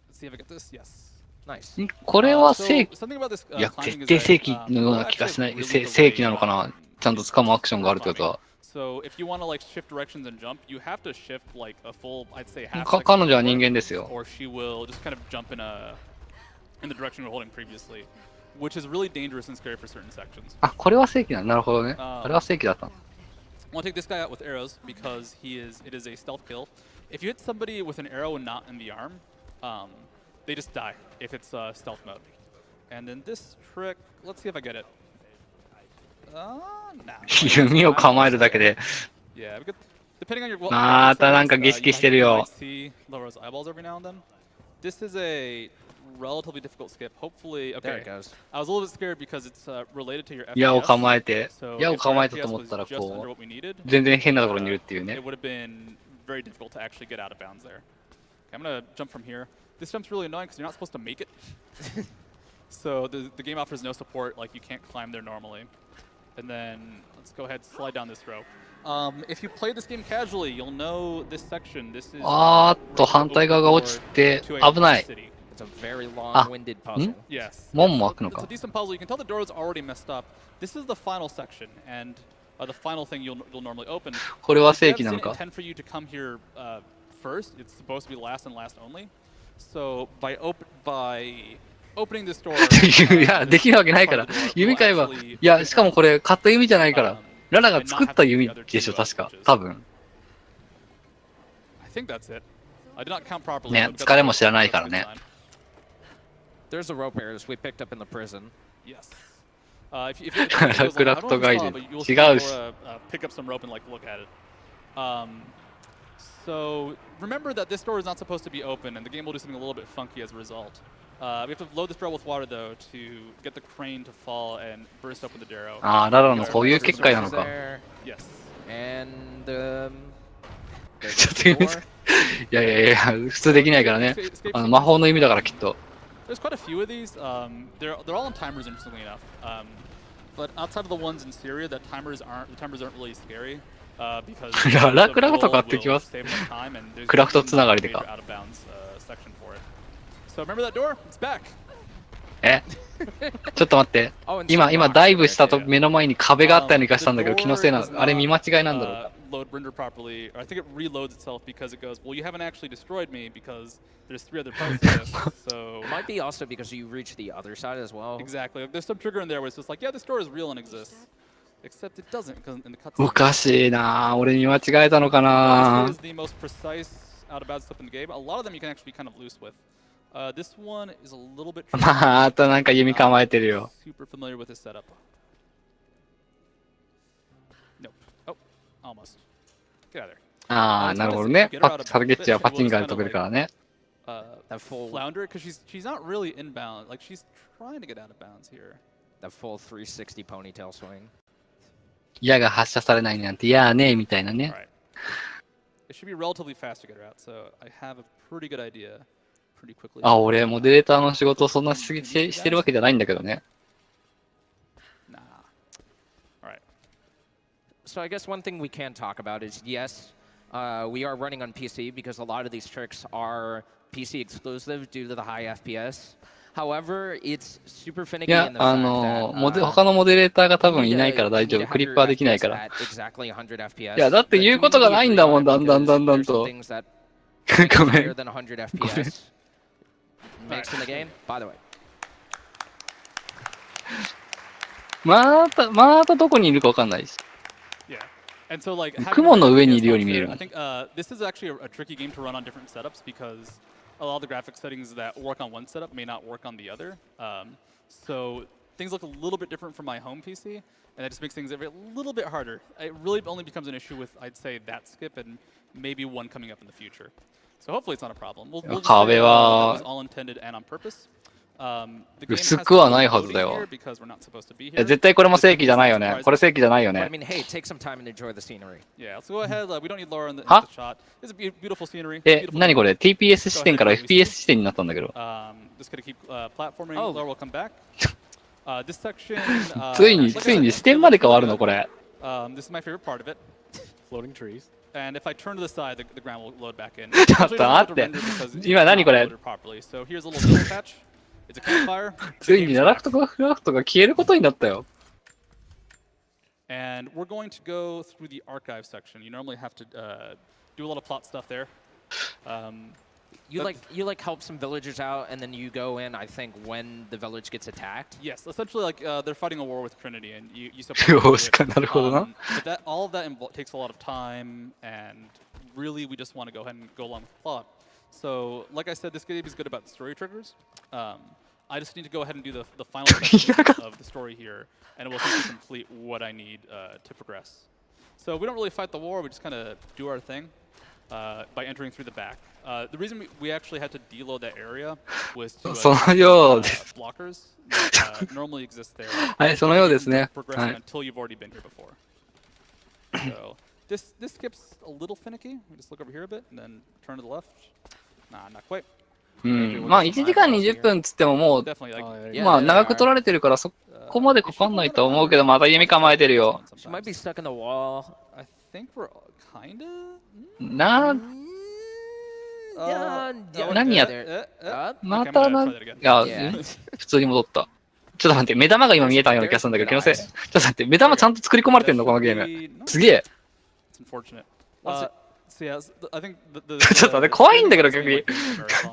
let's see if I get this. Yes. Nice. これは正規、 Something about this いや、 climbing 絶 is 対 that, 正規のような気がしない。 actually 正規なのかな、ちゃんと掴むアクションがあるってことは。 So if you want to like shift directions and jump, you have to shift like a full, I'd say half. 彼女は人間ですよ。 Or she will just kind of jump in the direction you're holding previously, which is really dangerous and scary for certain sections. あ、これは正規なるほどね。あれは正規だったの。 I want to take this guy out with arrows because it is a stealth kill. If you hit somebody with an arrow and not in the arm, they just die if it's stealth mode. And then this trick, let's see if I get it. Nah. 弓を構えるだけで。 Yeah, because depending on your またなんか儀式してるよ。 see Laura's eyeballs every now and then. This is a relatively difficult skip. Hopefully, There okay. it goes. I was a little bit scared because it's related to your FPS. 矢を構えて、 So 矢を if 構え your たと FPS 思ったら was just こ under う what we needed, 全然変なところにいるっていう it ね。 would have been very difficult to actually get out of bounds there. Okay, I'm gonna jump from here. This jump's really annoying because you're not supposed to make it. So the game offers no support, like you can't climb there normally. And then let's go ahead and slide down this rope. If you play this game casually, you'll know this section. This is あーっと反対側が落ちて危ない。 It's a very long-winded puzzle. Yes. 門も開くの It's か a。decent puzzle. You can tell the door is already messed up. This is the final section, and the final thing you'll normally open. これは正 The 規 devs なの didn't か。 intend for you to come here first. It's supposed to be last and last only. So by opening this door, いや、できるわけないから。弓買えば。いや、しかもこれ、買った弓じゃないから。ララが作った弓でしょ、確か。多分。 I think that's it. I did not count properly. ね、 but that's 疲れも知らないからね。 There's the rope arrows we picked up in the prison. Yes. If you Craft guide. see 違うし。 Laura, pick up some rope and like look at it. So remember that this door is not supposed to be open, and the game will do something a little bit funky as a result. We have to load this barrel with water though to get the crane to fall and burst open the darrow. ああ、ララのこういう結界なのか。 There. Yes. And ちょっと弓いやいやいや、普通できないからね。魔法の弓だからきっと。 There's quite a few of these. They're all on timers, interestingly enough. But outside of the ones in Syria, the timers aren't really scary. Because ララクラフト買ってきます。 save enough time and there's クラフトつながりで major か。 out of bounds section for it. So remember that door? It's back. えちょっと待って。今ダイブしたと目の前に壁があったような気がしたんだけど、気のせいなの。あれ見間違いなんだろうか。 Load render properly, or I think it reloads itself because it goes, well, you haven't actually destroyed me because there's 3 other parts to this. So might be also because you reach the other side as well. exactly, there's some trigger in there where it's just like, yeah, this door is real and exists, except it doesn't because in the cutscene. おかしいなぁ。俺見間違えたのか This な is the most precise out of bounds stuff in the game. A lot of them you can actually be kind of loose with. This one is a little bit. またなんか弓構えてるよ。 Super familiar with this setup. Nope. Oh, almost. Get out of there. ああ、なるほどね。サルゲッチはパチンガーで飛べるからね。 Flounder because she's not really inbound. Like she's trying to get out of bounds here. That full 360 ponytail swing. 矢が発射されないなんて、いやーねーみたいなね。 Right. It should be relatively fast to get her out, so I have a pretty good idea pretty quickly. あ、俺、モデレーターの仕事をそんなしてるわけじゃないんだけどね。 Nah. Alright. So I guess one thing we can talk about is, yes, we are running on PC because a lot of these tricks are PC exclusive due to the high FPS. However, it's super い finicky や、 in the fact that 他のモデレーターが多分いないから大丈夫。クリッパーできないから。 exactly 100 FPS. いや、だって言うことがないんだもん、だんだんと。ごめん。 higher than 100 FPS makes in the game. By the way. またどこにいるかわかんないし。 Yeah. And so like 雲の上にいるように見える。 I think this is actually a tricky game to run on different setups because a lot of the graphic settings that work on one setup may not work on the other. So things look a little bit different from my home PC, and that just makes things a little bit harder. It really only becomes an issue with, I'd say, that skip and maybe one coming up in the future. So hopefully it's not a problem. We'll just 壁 say that は was all intended and on purpose. The game 薄 has くは to ない be はずだ loading よ。 here because we're not supposed to be いや here. 絶対これも正規じゃないよね。これ正規じゃないよ But I ね。 mean, hey, take some time and enjoy the scenery. Yeah, let's go ahead. We don't need Laura in the は shot. It's a beautiful scenery. え、 beautiful 何これ view. ?TPS 視点から FPS 視点になったんだけど。 Just gonna keep platforming. Oh. Laura will come back. This section. ついに、 like I つい said, に it's 視点まで変わるの really これ。 good. This is my favorite part of it. Floating trees. And if I turn to the side, the ground will load back in. ちょっと待って。今何これ So here's a little yellow patch. It's a campfire. ついにナラフトがフラフトが消えることになったよ。 And we're going to go through the archive section. You normally have to do a lot of plot stuff there. You like help some villagers out, and then you go in. I think when the village gets attacked. Yes, essentially like they're fighting a war with Trinity, and you よ support しかなるほどな。 but all of that takes a lot of time, and really we just want to go ahead and go along with the plot. So, like I said, this game is good about story triggers. I just need to go ahead and do the final section of the story here, and it will help me complete what I need to progress. So we don't really fight the war, we just kind of do our thing by entering through the back. The reason we actually had to deload that area was to そのようです。 blockers that normally exist there. はい、そのようですね。 Progressing はい。 until you've already been here before. So this skips a little finicky. We just look over here a bit and then turn to the left. Nah, not quite. うん。まあ1時間20分つってももう、 Definitely like Yeah, まあ yeah, 長く取られてるからそこまでかかんないと思うけど、また弓構えてるよ。 She might be stuck in the wall. I think we're kinda. な、 Yeah, 何やっ またなん、いや、 Yeah. 普通に戻った。ちょっと待って、目玉が今見えたような気がするんだけど、気のせい。ちょっと待って、目玉ちゃんと作り込まれてんのこのゲーム。すげえ。 It's unfortunate. So yeah, I think the ちょっと待って、怖いんだけど逆に。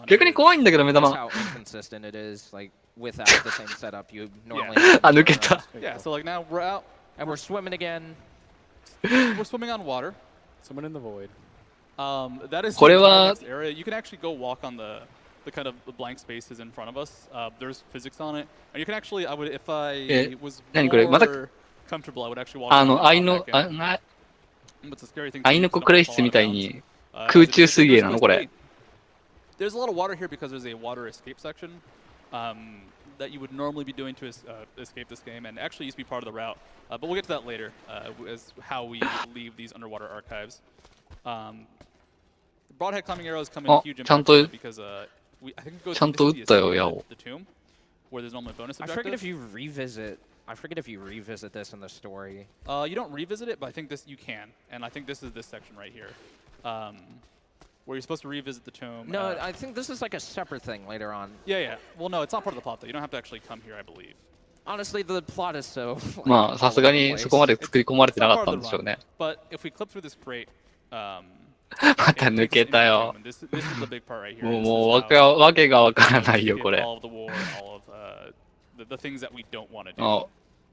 逆に怖いんだけど、目 That's 玉。 how inconsistent it is. Like without the same setup, you normally. Yeah. あ、抜けた。 Yeah, so like now we're out. And we're swimming again. We're swimming on water. Someone in the void. That is これ the は next area. You can actually go walk on the kind of the blank spaces in front of us. There's physics on it, and you can actually. I would if I was 何これまた more comfortable, I would actually walk. あの、愛 on の、 back in. あ、 But the scary thing 愛の is you 子クレイ don't 室 fall みたい out of に bounds. 空中水泳 There's な no のこ space れ。 There's a lot of water here because there's a water escape section that you would normally be doing to escape this game, and actually used to be part of the route. But we'll get to that later, as how we leave these underwater archives. The broadhead climbing arrows come in あ、 huge ちゃん impact と、 because I think it goes ちゃんと撃ったよ、矢を。 the tomb, where there's normally a bonus I forget if objective. you revisit. I forget if you revisit this in the story. You don't revisit it, but I think this you can, and I think this is this section right here, where you're supposed to revisit the tomb. No, I think this is like a separate thing later on. Yeah. Well, no, it's not part of the plot though. You don't have to actually come here, I believe. Honestly, the plot is so. like, まあ、さすが all over the に place. そこまで作り込まれ It's てな not か part ったん of で the しょう run. ね。 But if we clip through this crate, また抜けたよ。 this is the big part right here. もう、 This is how わけがわからないよ、 we こ escape れ。 all of the war, all of the things that we don't want to do.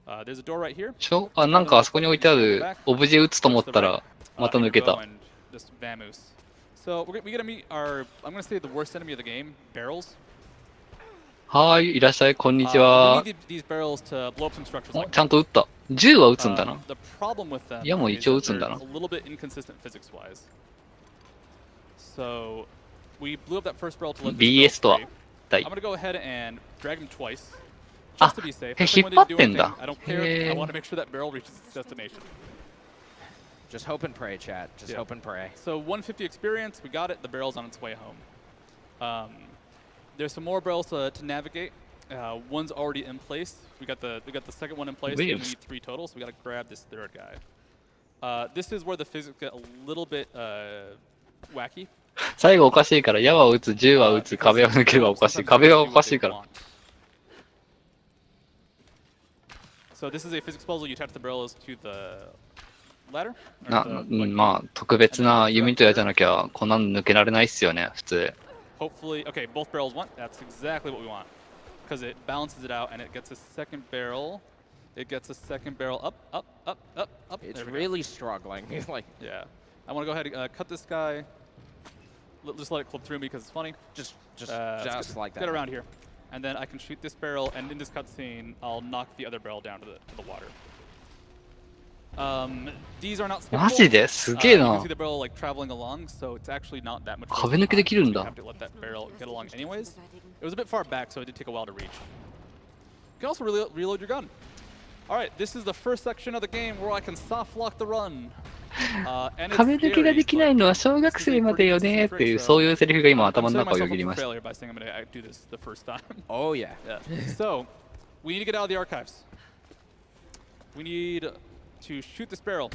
あ、 There's a door right here. あ、なんかあそこに置いてあるオブジェ撃つと思ったら、また抜けた。 And just vamoose. So we're gonna meet our, I'm gonna say the worst enemy of the game, barrels. はーい、いらっしゃい、こんにち We は。 need these barrels to blow up some structures お like ちゃんと撃った。銃は撃つんだな。 The problem with them 矢も is 一応 that 撃つんだ they're な。 a little bit inconsistent physics-wise. So we blew up that first barrel to let BS とは I'm 一体。 gonna go ahead and drag him twice, あ、 just to be safe. え、 If 引っ someone 張っ didn't do てん anything, だ。 I don't care. I へ want ー to make sure that barrel reaches its destination. Just hope and pray, chat. Just Yeah. hope and pray. So 150 experience, we got it. The barrel's on its way home. There's some more barrels to navigate. One's already in place. We got the second one in place. We Weird. need 3 total, so we got to grab this third guy. This is where the physics get a little bit wacky. 最後おかしいから、矢は撃つ、銃は撃つ、壁を抜ければおかしい。壁がおかしいから。 So this is a physics puzzle. You attach the barrels to the ladder. な、まあ、特別な弓と矢じゃなきゃ、こんなの抜けられないっすよね、普通。 Hopefully, okay, both barrels went. That's exactly what we want. Because it balances it out and it gets a second barrel. It gets a second barrel up, up, up, up, up. It's There we go. really struggling. like Yeah. I want to go ahead and cut this guy. Just let it clip through me because it's funny. just Let's like that. Get around here. And then I can shoot this barrel, and in this cutscene, I'll knock the other barrel down to the water. These are not マジですげえ you can な see。the barrel like traveling along, so it's actually not that much. 壁抜けできるんだ。 You have to let that barrel get along anyways. It was a bit far back, so it did take a while to reach. You can also reload your gun. All right, this is the first section of the game where I can soft lock the run. And it's 壁抜けができないのは小学生までよねっていう、そういうセリフが今 I'm 頭の setting 中をよ myself ぎ up り for ました。 failure by saying I'm going to do this the first time. Oh yeah. Yeah. So, we need to get out of the archives. We need to shoot this barrel.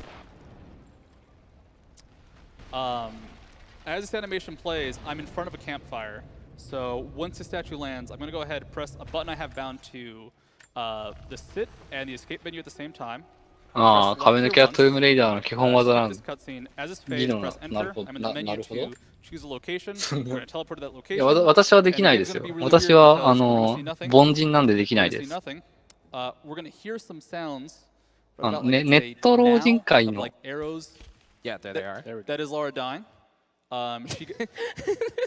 As this animation plays, I'm in front of a campfire. So once the statue lands, I'm going to go ahead and press a button I have bound to the sit and the escape menu at the same time. ああ、壁抜けはトゥームレイダーの基本技なん This cutscene, as this 技 fades, 能 press なる enter. ほど。I'm in the な menu るほど。 to choose a location. We're going to teleport to that いや、 location. 私はできないですよ。私は、凡人なんでできないです。 We're going to hear some sounds. ネット老人会の Like arrows. Yeah, there they are. That is Laura dying.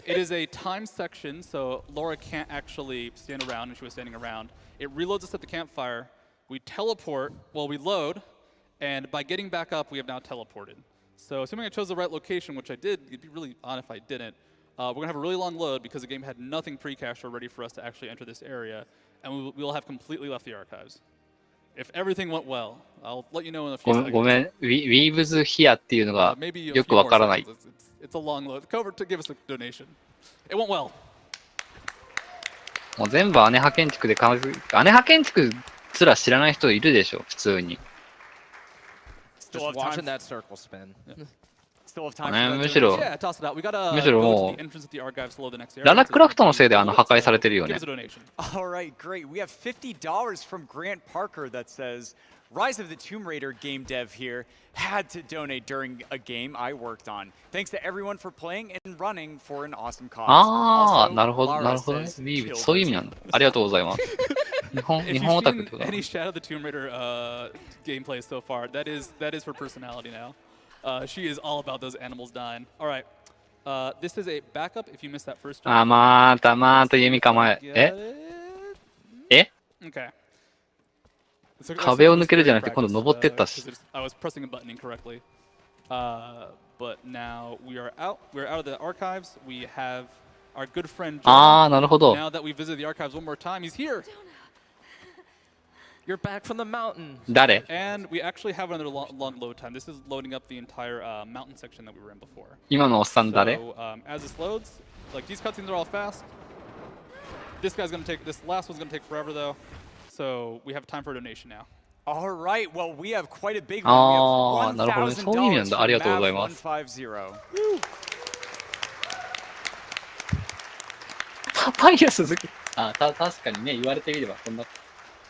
It is a time section, so Laura can't actually stand around, and she was standing around. It reloads us at the campfire. We teleport while we load, and by getting back up, we have now teleported. So assuming I chose the right location, which I did, it'd be really odd if I didn't. We're going to have a really long load because the game had nothing pre-cached or ready for us to actually enter this area, and we will have completely left the archives. If everything went well, I'll let you know in a few ご seconds. ごめん、Weaves Here っていうのが Maybe a よ few くわ more からない。 seconds. It's a long load. Cover to give us a donation. It went well. もう全部姉派建築で姉派建築すら知らない人いるでしょ、普通に。 Just watching that circle spin. Still have time ね、 for むしろ、 Yeah, toss it out. We gotta むしろ go も to the entrance of the archives below the next area. ララクラフトのせいで破壊されてるよ Give ね us。a donation. All right, great. We have $50 from Grant Parker that says, Rise of the Tomb Raider game dev here had to donate during a game I worked on. Thanks to everyone for playing and running for an awesome cause. ああ、 Also, なるほど、 Lara なるほどね。 says, Weaves "Kill そういう意 those 味なんだ。ありがとうございます。日 If 本オ you've タクってこ seen とだ。 any Shadow of the Tomb Raider gameplay so far, that is her personality now. She is all about those animals dying. All right. This is a backup if you missed that first あ、 jump. また弓構え。 Get え it? Okay. 壁を抜けるじゃなくて今度登ってったし。 I was pressing a button incorrectly. But now we are out. We're out of the archives. We have our good friend ああ、 Jonah. なるほど。 Now that we visited the archives one more time, he's here. You're back from the mountain. 誰 And we actually have another long load time. This is loading up the entire mountain section that we were in before. 今のおっさん誰 So as this loads, like these cutscenes are all fast. This last one's gonna take forever though. So we have time for a donation now. All right, well, we have quite a big one. ああ、 We なるほどね。 have そういう意味なん $1,000 だ。ありがとうございます from。Mav150. パパイヤ鈴木。あ、確かにね、言われてみれば、こんな。ちょっ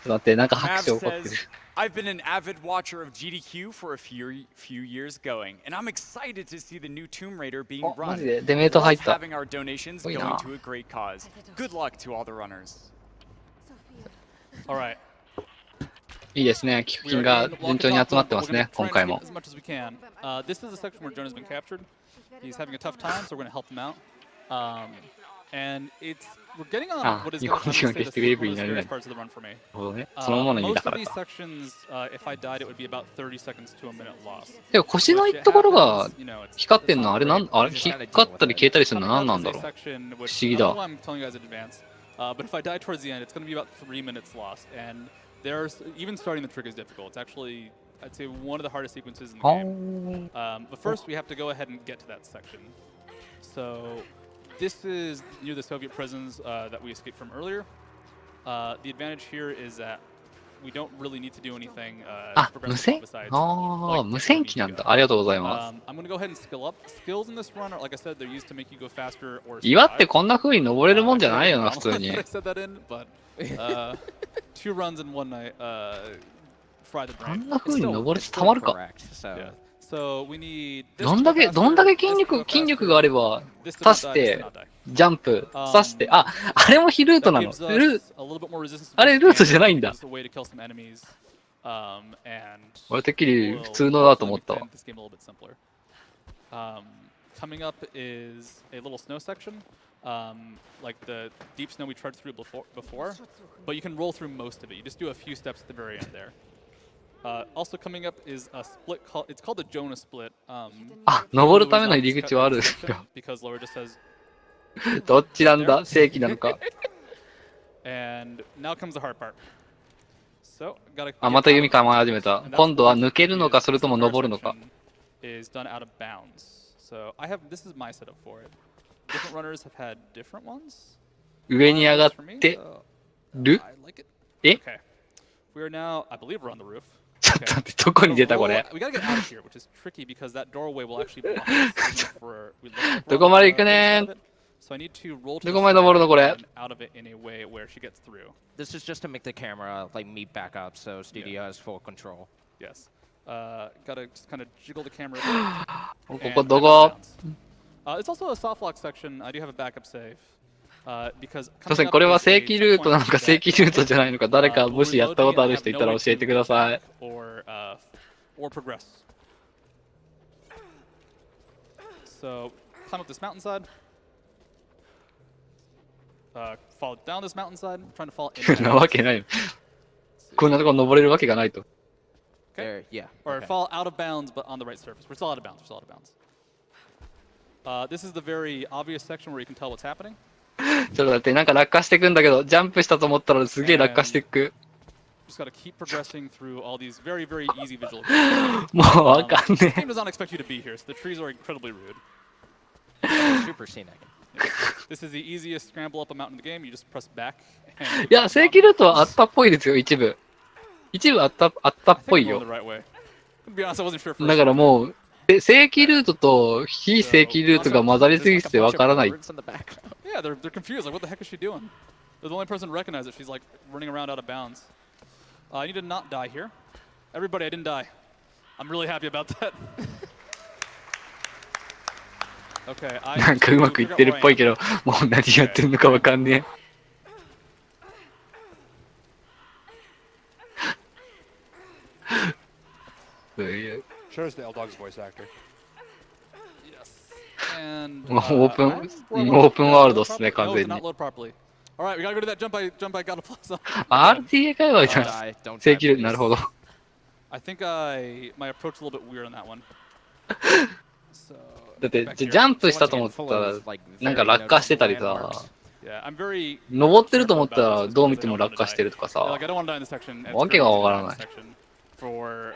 と待って、なんか Mav 拍手起こってる says,。I've been an avid watcher of GDQ for a few years going, and I'm excited to see the new Tomb Raider being あ、マ run. ジでデメート Love 入った。 having our donations すごい going な。 to a great cause. Good luck to all the runners. All right. いいですね。寄付金が順調に集まってますね、今回も。 As much as we can. This is the section where Jonah's been captured. He's having a tough time, so we're going to help him out. And we're getting on what is going to be the scariest parts of the run for me. なるほどね。そのものにだ Most か of ら these か。 sections, if I died, it would be about 30 seconds to a minute loss. でも腰のいいところが光ってんのはあれあれ光ったり消えたりするの何なんだろう。不思議だ。 I'm telling you guys in advance. But if I die towards the end, it's going to be about 3 minutes lost. And there's even starting the trick is difficult. It's actually, I'd say, one of the hardest sequences in the game. But first, we have to go ahead and get to that section. So this is near the Soviet prisons that we escaped from earlier. The advantage here is that we don't really need to do anything あ、無線 besides ああ、無線機なんだ。ありがとうございます。 I'm going to go ahead and skill up. Skills in this run are, like I said, they're used to make you go faster or 岩ってこんな風に登れるもんじゃないよな、普通に。 I said that in, but 2 runs in one night fry the こ brain. んな風に登れてたまるか。 Correct. So Yeah. So we need どんだけ筋力があれば、刺して、ジャンプ、刺して、あ、あれも非ルートなの。あれルートじゃないんだ。俺てっきり普通のだと思ったわ。 Coming up is a little snow section, like the deep snow we tread through before, but you can roll through most of it. You just do a few steps at the very end there. Also coming up is a split called, it's called the Jonah split. あ、登るための入り口はあるんですか。 Because Laura just says, どっちなんだ、正規なのか。 and now comes the hard part. So, gotta あ、また弓構え始めた。今度は抜けるのか、それとも登るのか。 is done out of bounds. So I have, this is my setup for it. Different runners have had different ones. 上に上がってる I like it. え Okay. We are now, I believe we're on the roof. ちょっと待って、どこに出たこれ。 We gotta get out of here, which is tricky because that doorway will actually block us even if we look like どこまで行くねー。 So I need to roll to どこまで登るのこれ。 out of it in a way where she gets through. This is just to make the camera like meet back up, so Studio has full control. Yes. Gotta just kind of jiggle the camera. ここどこ It's also a soft lock section. I do have a backup save. Because すいません、これは正規ルートなのか正規ルートじゃないのか、誰かもしやったことある人いたら教えてください。or progress. So climb up this mountainside. Fall down this mountainside. Trying to fall in. なわけないよ。こんなとこ登れるわけがないと。 Okay. There, yeah. Or okay. fall out of bounds, but on the right surface. We're still out of bounds. We're still out of bounds. This is the very obvious section where you can tell what's happening. ちょっと待って、なんか落下していくんだけど、ジャンプしたと思ったらすげえ落下していく。 Just gotta keep progressing through all these very, very easy visual. もうわかん This ね game does not expect you to be here, so the trees are incredibly rude. Super scenic. This is the easiest scramble up a mountain in the game. You just press back. え。いや、正規ルートはあったっぽいですよ、一部。一部あったっぽいよ。 To be honest, I wasn't sure first. だからもう、正規ルートと非正規ルートが混ざりすぎてわからない。 Yeah, they're confused. Like, what the heck is she doing? They're the only person to recognize it. She's like running around out of bounds. I need to not die here. Everybody, I didn't die. I'm really happy about that. Okay, なんかうまくいってるっぽいけど、もう何やってるのかわかんねえ。 Shows the L-Dog's voice actor. Yes. And もうオープンワールドっすね、完全に。 Alright, we gotta go to that jump by Gotta Plaza. RTA 界隈じゃん。正規ルート、なるほど。 I think my approach is a little bit weird on that one. So, だってジャンプしたと思ったらなんか落下してたりさ、 yeah, I'm very 登ってると思ったらどう見ても落下してるとか like さ、 I don't want to die in this section. わけがわからない。 For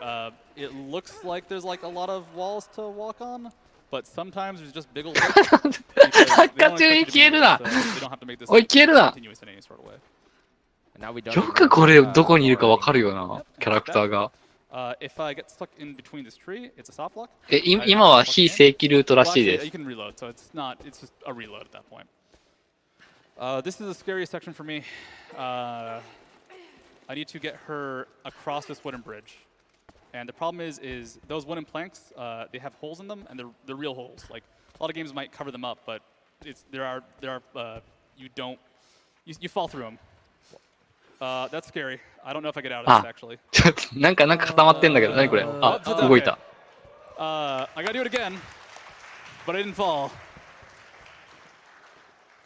it looks like there's like a lot of walls to walk on, but sometimes there's just big old. 落下中に消えるな。おい消えるな。よくこれどこにいるかわかるよな、キャラクターが。 If I get stuck in between this tree, it's a soft lock. 今は非正規ルートらしいです。 You can reload, so it's just a reload at that point. This is the scariest section for me. I need to get her across this wooden bridge. And the problem is those wooden planks, they have holes in them, and they're real holes. Like, a lot of games might cover them up, but you fall through them. That's scary. I don't know if I get out of this, actually. ちょっとなんか固まってんだけど、何これ。あ、動いた。I gotta do it again, but I didn't fall.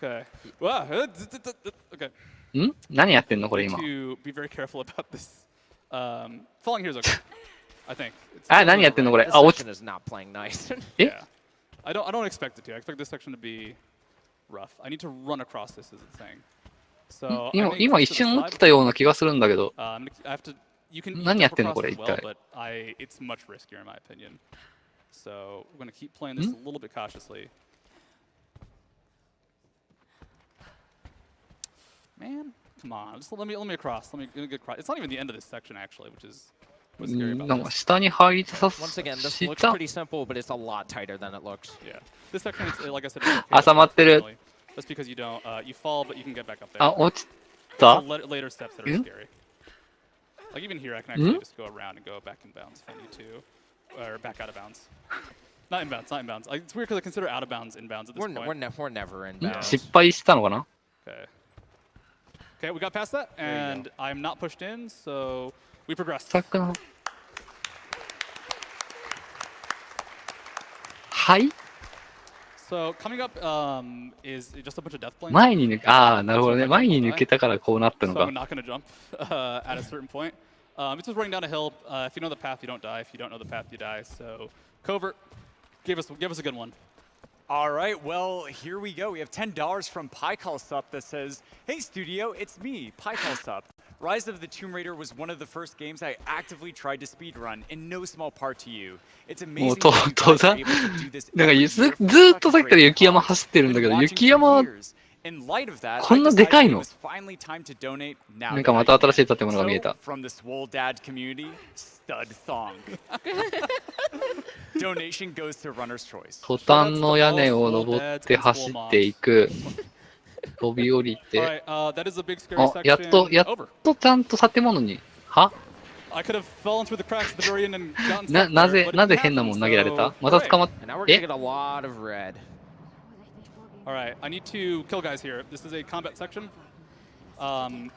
Okay. Wow. Okay. ん？何やってんのこれ今。 To be very careful about this. Falling here is okay. I think. あ、何やってんのこれ。あ、落ち。 is not playing nice. え？ Yeah. I don't expect it to. I expect this section to be rough. I need to run across this as a thing. So 今一瞬落ちたような気がするんだけど。 I have to. You can 何やってんのこれ一 well, 体。 but it's much riskier in my opinion. So we're gonna keep playing this a little bit cautiously. Man, come on. Just let me across. Let me get across. It's not even the end of this section actually, which is what's scary about なんか this. 下に入りさ Once again, this せ looks た。 pretty simple, but it's a lot tighter than it looks. Yeah. This section, like I said, it's okay. 挟まってる。 That's because you don't. You fall, but you can get back up there. あ、落ちた？ Later steps that are scary. Like even here, I can actually just go around and go back in bounds if I need to, or back out of bounds. Not in bounds. Not in bounds. It's weird because I consider out of bounds in bounds at this point. We're never in bounds. 失敗したのかな？ Okay. Okay, we got past that, and I'm not pushed in, so we progressed. はい？ So coming up is just a bunch of death planes. 前に抜け、ああ、なるほどね。前に抜けたからこうなったの So か I'm。not going to jump at a certain point. It's just running down a hill. If you know the path, you don't die. If you don't know the path, you die. So, Covert, give us a good one. All right, well, here we go. We have $10 from PyCallSup that says, "Hey studio, it's me, PyCallSup. Rise of the Tomb Raider was one of the first games I actively tried to speedrun, in no small part to you. It's もう amazing と that you 登 guys are 山 able to do this なんか every ず year ず for ーっと such さ a っきから great 雪山 cause. 走ってるんだ Been けど watching 雪 for 山 years. In light of that, こ I んなでかい decided it の was finally time to donate now なん that かま I た新しい can. 建物が見え So, た from the Swole Dad community, Stud Thong. Donation goes to Runner's Choice. トタンの屋根を登って走っていく飛び降りて Alright, that is a big scary あ section. やっと Over. ちゃんと建物には I could have fallen through the cracks at the very end and gotten な stuck ぜ there, but it なぜ didn't 変なも happen, ん投げられ so たまた捕まっ And now we're え gonna get a lot of red. Alright, I need to kill guys here. This is a combat section.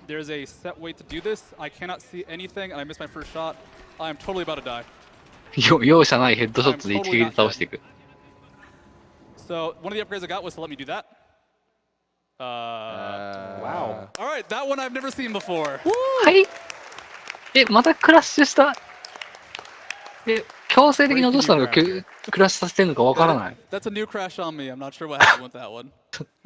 There's a set way to do this. I cannot see anything, and I missed my first shot. I'm totally about to die. 容赦ないヘッドショットで一撃で倒していく So one of the upgrades I got was to let me do that. Wow. Alright, that one I've never seen before. はいまたクラッシュした強制的に落としたのかクラッシュさせてるのかわからない That's a new crash on me. I'm not sure what happened with that one.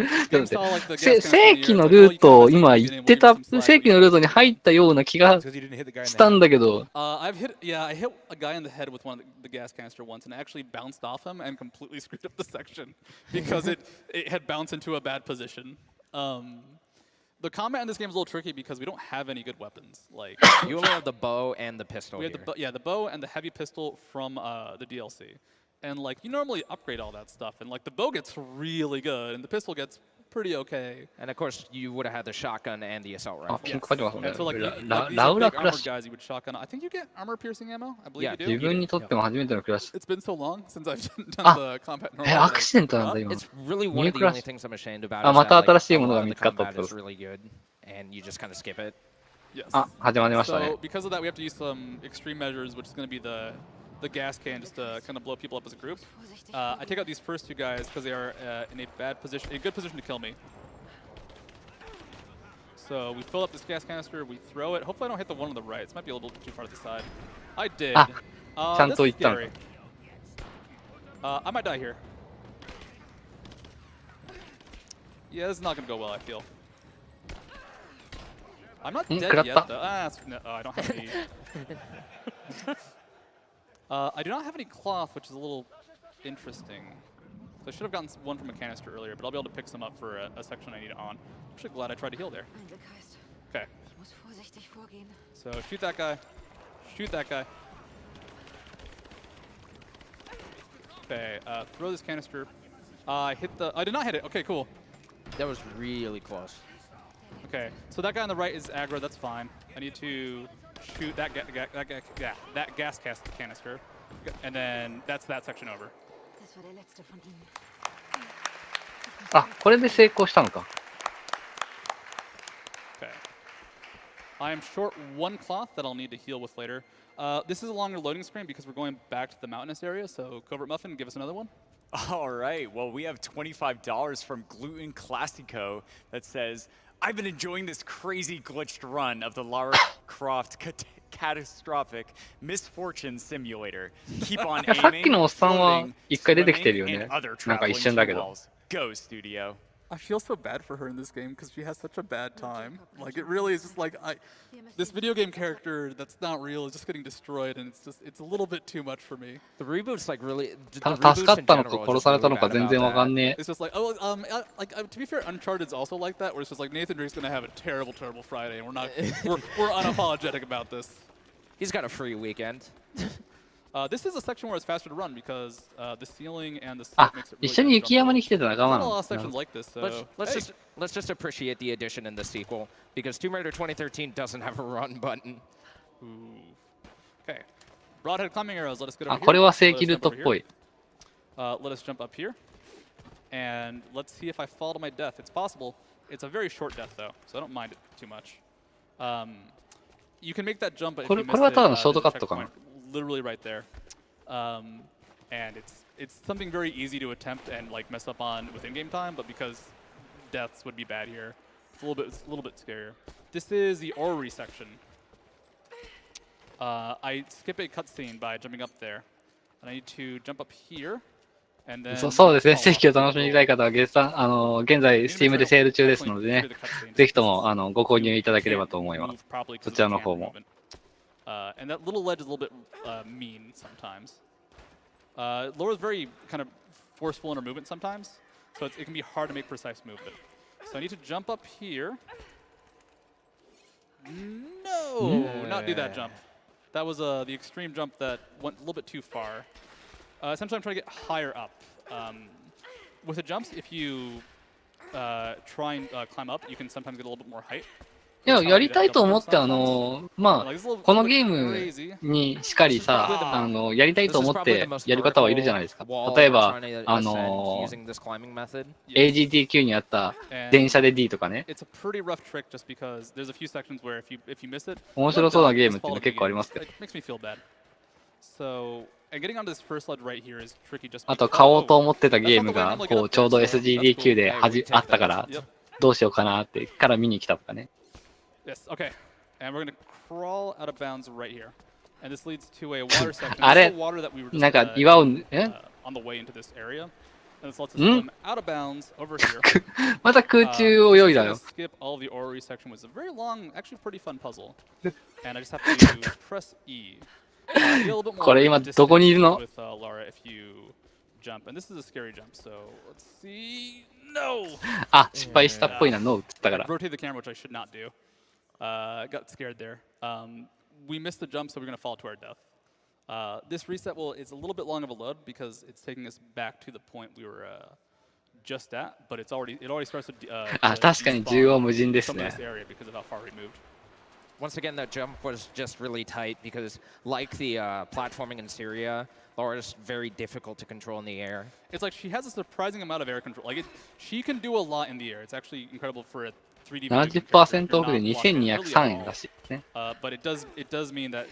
だって正規のルートを今言ってた正規のルートに入ったような気が Because you didn't hit the guy in the した head. んだけど I hit a guy in the head with one of the gas canister once, and it actually bounced off him and completely screwed up the section because it had bounced into a bad position. The combat in this game is a little tricky because we don't have any good weapons. Like You only have the bow and the pistol we have here. the bow and the heavy pistol from the DLC, and like you normally upgrade all that stuff, and like the bow gets really good, and the pistol gets pretty okay. And of course, you would have had the shotgun and the assault あ rifle. ピンク書いてますね And so like, ラ these ラ are ウラ big クラッ armored シュ guys you would shotgun. I think you get armor piercing ammo. I believe Yeah, you 自 do. 分にとっても初めてのクラッシュ It's been so long since I've done あ the combat え normal. アクシデントなんだ今 It's really one of the New only crash. things I'm ashamed about. あ is ま that, た like, 新しい a もの lot が of 見 the つかったっ combat てこ is と really good, and you just kind of skip it. Yes. あ始まりましたね So because of that, we have to use some extreme measures, which is going to be the gas can just to kind of blow people up as a group. I take out these first two guys because they are in a good position to kill me. So we fill up this gas canister, we throw it. Hopefully I don't hit the one on the right. This might be a little too far to the side. I did. あ This ちゃんと is 言ったの scary. I might die here. Yeah, this is not going to go well, I feel. I'm not dead Gratta. yet, though. No, I don't have any. I do not have any cloth, which is a little interesting. So I should have gotten one from a canister earlier, but I'll be able to pick some up for a section I need on. I'm actually glad I tried to heal there. Eingekeist. Okay, Ich muss vorsichtig vorgehen. so shoot that guy. Shoot that guy. Okay, throw this canister. I did not hit it. Okay, cool. That was really close. Okay, so that guy on the right is aggro. That's fine. I need to shoot that gas canister, and then that's that section over. Das war der letzte von ihnen. あこれで成功したのか Okay. I am short one cloth that I'll need to heal with later. This is a longer loading screen because we're going back to the mountainous area. So Covert Muffin, give us another one. All right, well, we have $25 from Gluten Classico that says, "I've been enjoying this crazy glitched run of the Lara Croft Catastrophic Misfortune Simulator. Keep on さっき aiming, のおっさんは floating, 一回出てきてるよ swimming, ね and other なんか traveling 一瞬だけ to ど walls. Go, studio." I feel so bad for her in this game because she has such a bad time. Like it really is just like this video game character that's not real is just getting destroyed, and it's a little bit too much for me. The reboot's like really. The 助 reboots かっ in たのか general are 殺 just された really のか bad 全 about 然わか that. んね It's just like to be fair, Uncharted's also like that, where it's just like Nathan Drake's gonna have a terrible Friday, and we're unapologetic about this. He's got a free weekend. This is a section where it's faster to run because the ceiling and the あ slope makes it 一 really 緒に fast 雪山に to 来てた仲間 run. な Not a の lot of sections like this, so Let's just appreciate the addition in the sequel because Tomb Raider 2013 doesn't have a run button. Ooh. Okay. Broadhead climbing arrows. Let us get over あ here. これは正 Let 規 us ルー jump トっ over ぽ here. い Let us jump up here. And let's see if I fall to my death. It's possible. It's a very short death, though, so I don't mind it too much. You can make that jump, but if これ you こ miss れは it, ただの there's ショート a カットかな checkpoint literally right there. And it's something very easy to attempt and like mess up on with in-game time, but because deaths would be bad here, it's a little bit scarier. This is the orrery section. I skip a cutscene by jumping up there, and I need to jump up here, and then. そうですね。正規を楽しみたい方は現在 Steam でセール中ですのでね、ぜひともご購入いただければと思います。そちらの方も。And that little ledge is a little bit mean sometimes. Laura's very kind of forceful in her movement sometimes, so it can be hard to make precise movement. So I need to jump up here. No, not do that jump. That was the extreme jump that went a little bit too far. Essentially, I'm trying to get higher up. With the jumps, if you try and climb up, you can sometimes get a little bit more height. いや、やりたいと思って、まあ、このゲームにしかりさ、やりたいと思ってやる方はいるじゃないですか。例えば、SGDQ にあった電車で D とかね。面白そうなゲームっていうの結構ありますけど。あと、買おうと思ってたゲームが、こう、ちょうど SGDQ であったから、どうしようかなってから見に来たとかね。Yes, okay. And we're going to crawl out of bounds right here. And this leads to a water section. あれ、 water that we were just なんか岩を、on the way into this area. And this lets us swim out of bounds over here. また空中を泳いだよ。skip all the orrery section was a very long, actually pretty fun puzzle. And I just have to press E. これ今どこにいるの？ with Laura if you jump. And this is a scary jump. So let's see. No! あ、失敗したっぽいな、ノーって言ったから。 Rotate the camera, which I should not do. Got scared there. We missed the jump, so we're going to fall to our death. This reset is a little bit long of a load because it's taking us back to the point we were just at, but it already starts to あ、確かに縦横無尽ですね。 this area because of how far we moved. Once again, that jump was just really tight because, like the platforming in Syria, Laura's very difficult to control in the air. It's like she has a surprising amount of air control. Like she can do a lot in the air. It's actually incredible for a 70% オフで2203円らしいですね。But it does mean that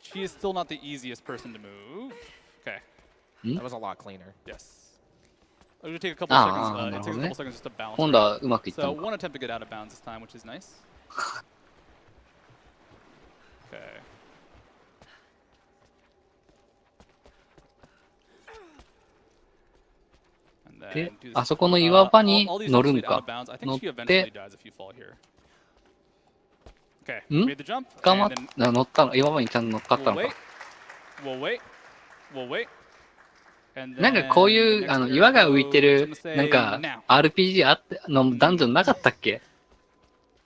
she is still not the easiest person to move. Okay. That was a lot cleaner. Yes. It would take a couple seconds. It takes a couple seconds just to balance. 今度はうまくいったの So か。 one attempt to get out of bounds this time, which is nice. Okay. で、あそこの岩場に乗るんか。乗って、乗ったの、岩場にちゃんと乗っかったのか。なんかこういう岩が浮いてる、なんか RPG のダンジョンなかったっけ？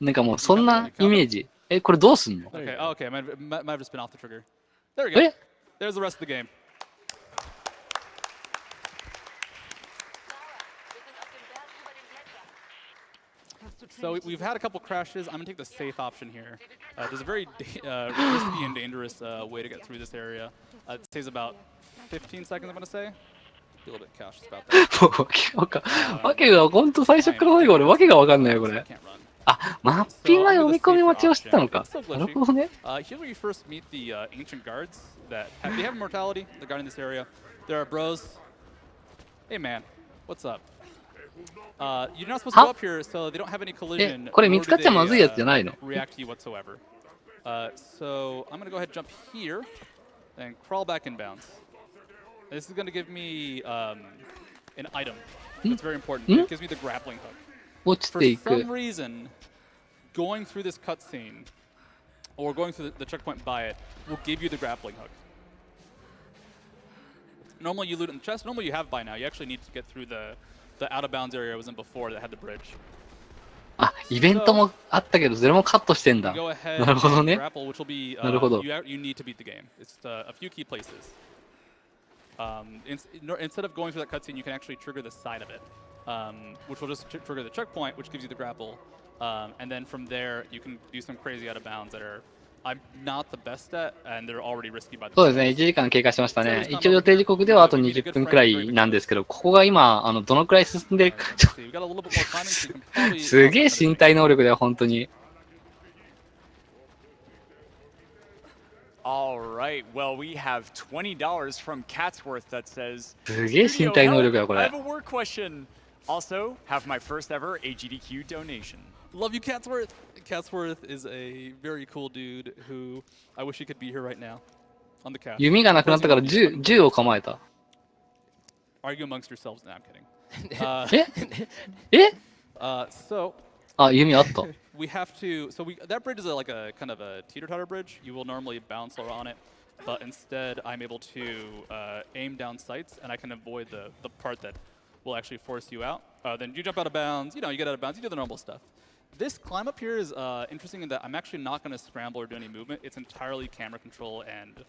なんかもうそんなイメージ。これどうすんの？ Okay, might have just been off the trigger. There we go. There's the rest of the game. So we've had a couple crashes. I'm going to take the safe option here. There's a very risky and dangerous way to get through this area. It saves about 15 seconds, I'm going to say. Be a little bit cautious about that. わけが、ほんと最初から最後俺わけがわかんないよ、これ。あ、マッピングは読み込み待ちをしてたのか。なるほどね。Here's where you first meet the ancient guards that they have immortality. They're guarding this area. There are bros. Hey man, what's up? You're not supposed to go up here, so they don't have any collision. これ見つかっちゃまずいやつじゃないの？ React to you whatsoever. So I'm gonna go ahead and jump here and crawl back in bounds. This is gonna give me an item. That's very important. It gives me the grappling hook. 落ち For ていく。 some reason, going through this cutscene or going through the checkpoint by it will give you the grappling hook. Normally you loot in the chest. Normally you have by now. You actually need to get through the out of bounds area I was in before that had the bridge. あ、イベントもあったけど、それもカットしてんだ。 Go ahead なるほど and ね。 grapple, which will be なるほど。 you need to beat the game. It's a few key places. Instead of going through that cutscene, you can actually trigger the side of it, which will just trigger the checkpoint, which gives you the grapple. And then from there, you can do some crazy out of bounds that are I'm not the best at, and they're already risky by the そうですね、1時間経過しましたね。一応予定時刻ではあと20分くらいなんですけど、ここが今、どのくらい進んでるか、すげえ身体能力だよ、本当に。All right, well, we have $20 from Catsworth that says, すげえ身体能力だよ、こ I れ。 have a work question. Also, have my first ever AGDQ donation. Love you, Catsworth. Catsworth is a very cool dude who I wish he could be here right now on the couch. 弓がなくなったから銃を構えた。Argue amongst yourselves. No, I'm kidding. え So あ、弓あった。we have to. So that bridge is like a kind of a teeter-totter bridge. You will normally bounce on it, but instead I'm able to aim down sights, and I can avoid the part that will actually force you out. Then you jump out of bounds. You know, you get out of bounds. You do the normal stuff. This climb up here is interesting in that I'm actually not going to scramble or do any movement. It's entirely camera control and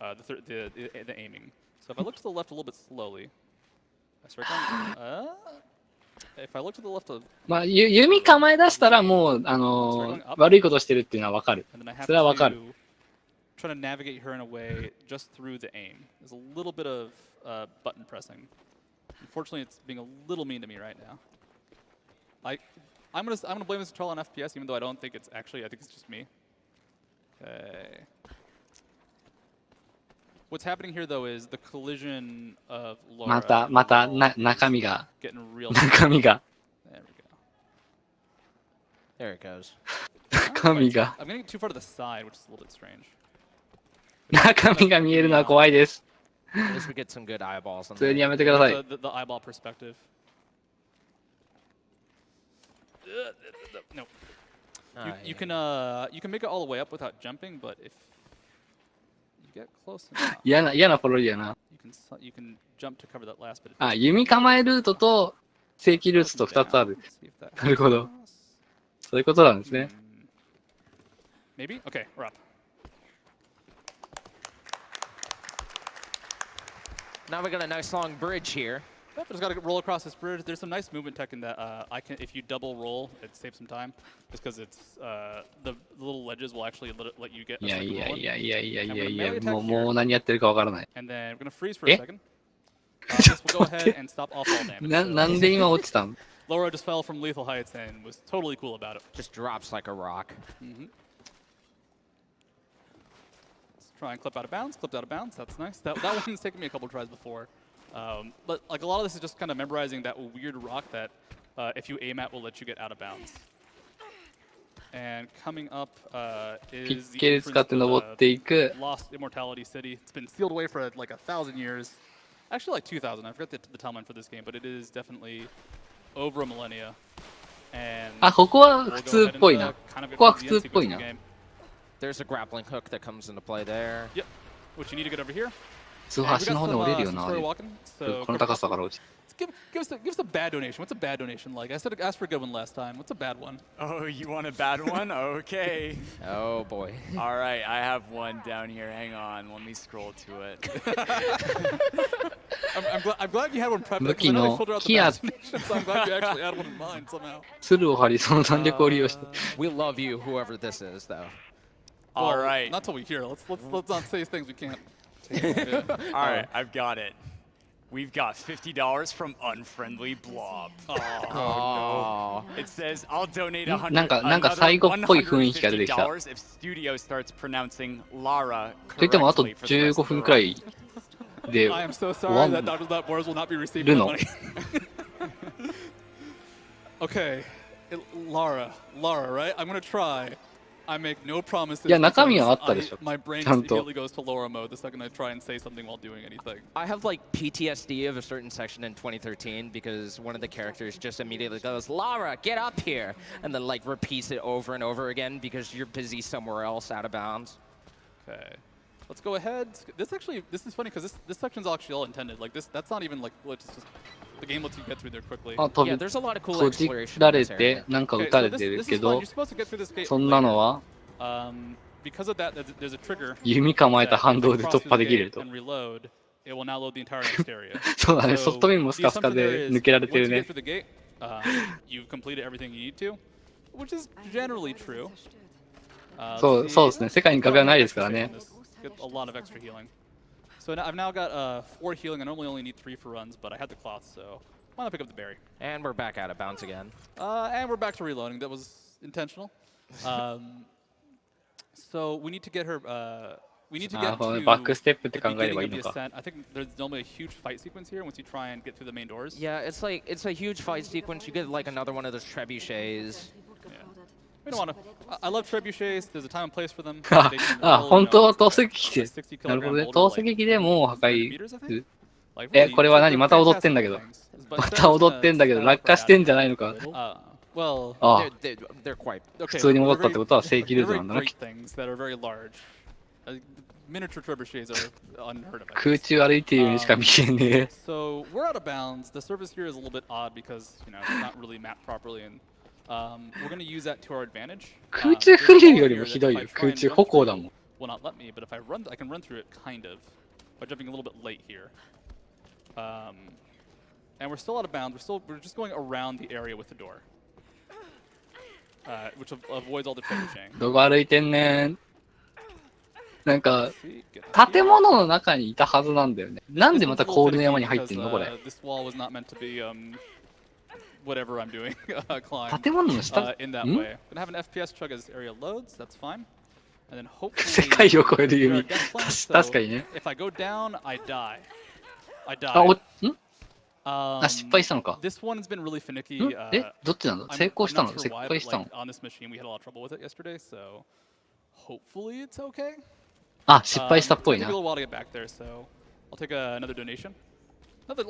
the aiming. So if I look to the left a little bit slowly, I start going. If I look to the left of まあ、弓構え出したらもう、悪いことしてるっていうのはわかる。 and then I have それはわかる。 to try to navigate her in a way just through the aim. There's a little bit of button pressing. Unfortunately, it's being a little mean to me right now. I'm gonna blame this control on FPS, even though I don't think it's actually. I think it's just me. Okay. What's happening here though is the collision of Laura. また中身が。 Getting real. 中身が。 There we go. There it goes. 中身が。 I'm getting too far to the side, which is a little bit strange. 中身が見えるのは怖いです。 At least we get some good eyeballs on 普通に that. やめてください。 The eyeball perspective. No. You can make it all the way up without jumping, but if you get close enough, 嫌なポロリやな。 you can jump to cover that last bit. あ、弓構えルートと正規ルートと2つある。 See if that なるほど。そういうことなんですね。 Maybe? Okay, we're up. Now we got a nice long bridge here. Yep, just gotta roll across this bridge. There's some nice movement tech in that if you double roll, it saves some time. Just because it's the little ledges will actually let you get. いやいやいやいやいやいやい And や、もう何やってるかわからない。 then we're gonna freeze for a second. This will go ahead and stop all fall damage. なんで今落ちたん Laura just fell from lethal heights and was totally cool about it. Just drops like a rock. Let's try and clip out of bounds. Clipped out of bounds. That's nice. That one's taken me a couple tries before. But like a lot of this is just kind of memorizing that weird rock that if you aim at will let you get out of bounds. And coming up ピ is ッケル使って登っていく。 Lost Immortality City. It's been sealed away for like 1,000 years. Actually like 2,000. I forgot the timeline for this game, but it is definitely over a millennia. And あ、ここは普通っぽいな。ここは普通っぽいな。 There's a grappling hook that comes into play there. Yep. Which you need to get over here. 普通橋の方に降りるよな。この高さから落ちて。 Give us a bad donation. What's a bad donation like? I said ask for a good one last time. What's a bad one? Oh, you want a bad one? Okay. Oh boy. All right, I have one down here. Hang on, let me scroll to it. I'm glad you had one prepped. 武器の木や So I'm glad you actually had one in mind somehow. 鶴を張りその弾力を利用して。 We love you, whoever this is, though. All right. Not till we hear. Let's not say things we can't. Yeah. All right, I've got it. We've got $50 from Unfriendly Blob. Oh. It says I'll donate $100 なんか最後っぽい雰囲気が出てきた。 if Studio starts pronouncing Lara といってもあと correctly for the rest 15 of the 分くら run. いで I am so sorry 終 that わ Dr. Dot Boars will not be receiving る that の money. Okay, Lara, right? I'm gonna try. I make no promises. いや中身はあ because ったでしょ My brain ちゃんと immediately goes to Laura mode the second I try and say something while doing anything. I have like PTSD of a certain section in 2013 because one of the characters just immediately goes, Lara, get up here! And then like repeats it over and over again because you're busy somewhere else out of bounds. Okay. Let's go ahead. This is funny because this section's actually all intended. Like that's not even like the game lets you get through there quickly. あ、飛 Yeah, び there's a lot of cool 閉じ exploration ら in れ this て area. なんか Okay, 撃た so れ this てる is け fun. ど You're supposed to get through this gate そんなのは because of that, there's a trigger. 弓構えた that 反 if 動 you で cross 突破 through で the きる gate と and reload, it will now load the entire next area. そうだねソフトビームもス the カスカ assumption で there is 抜けられて once る you get ね through the gate, you've completed everything you need to, which is generally true. そうですね世界に壁はないですからね Get a lot of extra healing. So now, I've now got 4 healing. I normally only need 3 for runs, but I had the cloth, so why not pick up the berry? And we're back out of bounds again. And we're back to reloading. That was intentional. So we need to get her. We need to get この to バックステップって考 the えれば beginning いい of の the か ascent. I think there's normally a huge fight sequence here once you try and get through the main doors. Yeah, it's a huge fight sequence. You get like another one of those trebuchets. We don't want to. I love trebuchets. There's a time and place for them. あ、本当は投石機で。なるほどね。投石機でも破壊する。これは何また踊ってんだけど。また踊ってんだけど、落下してんじゃないのか。あ、普通に戻ったってことは正規ルートなんだな。空中歩いているようにしか見えねえ。So we're out of bounds. The surface here is a little bit odd because it's not really mapped properly, and we're going to use that to our advantage. 空中フリルよりもひどいよ。空中歩行だもん。Will not let me, but if I run, I can run through it kind of by jumping a little bit late here. And we're still out of bounds. We're just going around the area with the door, which avoids all the trebucheting. どこ歩いてんねん。なんか建物の中にいたはずなんだよね。なんでまた氷の山に入ってんのこれ。建物の下。世界を超える弓。確かにね。あ、失敗したのか。どっちなんだ。成功したの？失敗したの？あ、失敗したっぽいな。I'll take another donation. Let's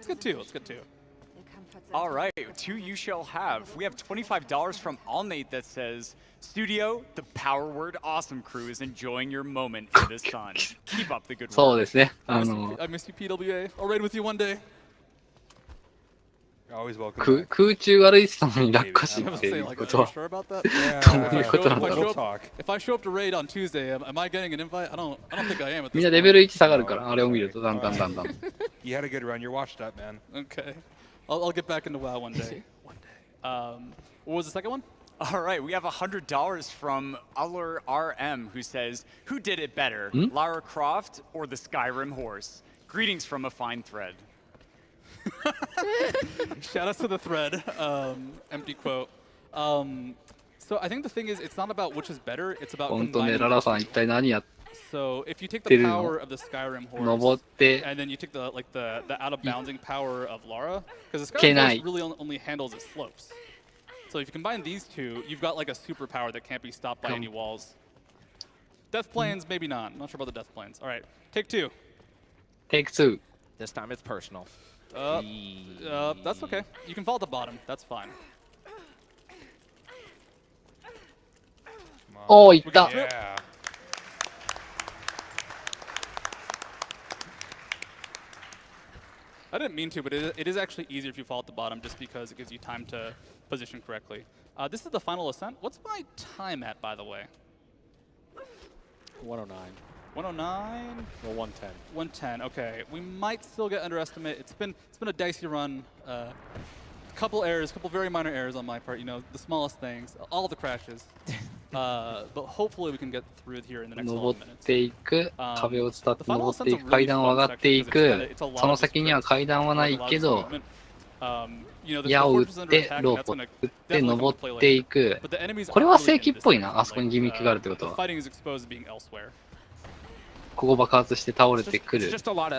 get two. Let's get two. All right, two you shall have. We have $25 from Allnate that says, Studio, the power word awesome crew is enjoying your moment in the sun. Keep up the good work. そうですね。I miss you, PWA. I'll raid with you one day. 空中歩いてたのに落下しっていうことはどういうことなんだろう。みんなレベル1下がるからあれを見るとだんだん。You had a good run. You're washed up, man. Okay, I'll get back into WoW one day. What was the second one? All right, we have $100 from Uller RM who says, "Who did it better, Lara Croft or the Skyrim horse? Greetings from a fine thread." Shout out to the thread. Empty quote. So I think the thing is, it's not about which is better. It's about 本当ね、ララさん一体何やっ So if you take the power of the Skyrim 登 horse って and then you take the out of bounding power of Lara, because the Skyrim horse really only handles its slopes. So if you combine these two, you've got like a superpower that can't be stopped by any walls. Death planes, maybe not. I'm not sure about the death planes. All right, take two. Take two. This time it's personal. That's okay. You can fall at the bottom. That's fine. おー、いった。I didn't mean to, but it is actually easier if you fall at the bottom just because it gives you time to position correctly. This is the final ascent. What's my time at, by the way? 109. 109? Well, 110. 110. Okay, we might still get underestimate. It's been a dicey run. Couple errors, couple very minor errors on my part. You know, the smallest things, all the crashes. But hopefully we can get through here in the next 登 12 minutes. っていく、壁を伝って登っていく、階段を上がっていく、その先には階段はないけど、矢を打ってロープを打って登っていく。これは正規っぽいな、あそこにギミックがあるってことは。ここ爆発して倒れてくる。登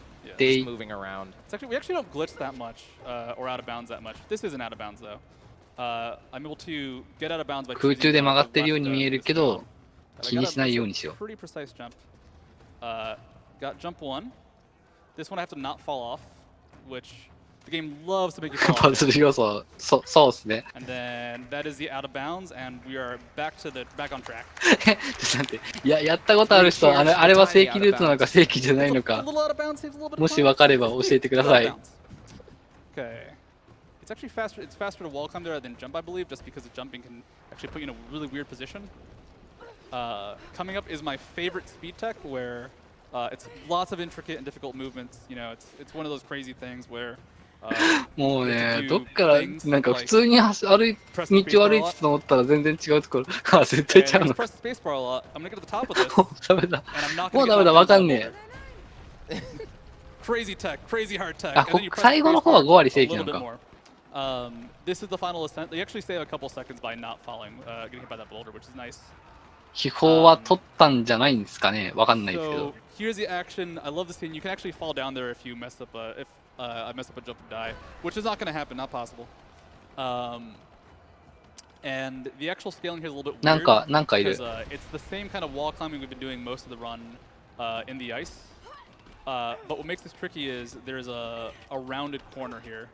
っていく。We actually don't glitch that much or out of bounds that much. This isn't out of bounds though. I'm able to get out of bounds by 空中で曲がってるように見えるけど、気にしないようにしよう。 Pretty precise jump. Got jump one. This one I have to not fall off, which the game loves to make you fall パ off. ズル要素、そうですね。And then that is the out of bounds, and we are back on track. ちょっと待って、やったことある人、あれは正規ルートなのか正規じゃないのか、もし分かれば教えてください。Okay. It's actually faster. It's faster to wall climb there than jump, I believe, just because the jumping can actually put you in a really weird position. Coming up is my favorite speed tech, where it's lots of intricate and difficult movements. You know, it's one of those crazy things where もうね、どっからなんか普通に道を歩いてたと思ったら全然違うところ、あ、絶対ちゃうの。もうダメだ、もうダメだ、わかんねえ。あ、最後の方は5割正規なのか。This is the final ascent. They actually save a couple seconds by not falling, getting hit by that boulder, which is nice. 秘宝は取ったんじゃないんですかね、わかんないですけど。 So here's the action. I love the scene. You can actually fall down there if you mess up I mess up a jump and die, which is not going to happen, not possible. And the actual scaling here is a little bit なん weird か、なんかいる。 because it's the same kind of wall climbing we've been doing most of the run in the ice. But what makes this tricky is there's a rounded corner here.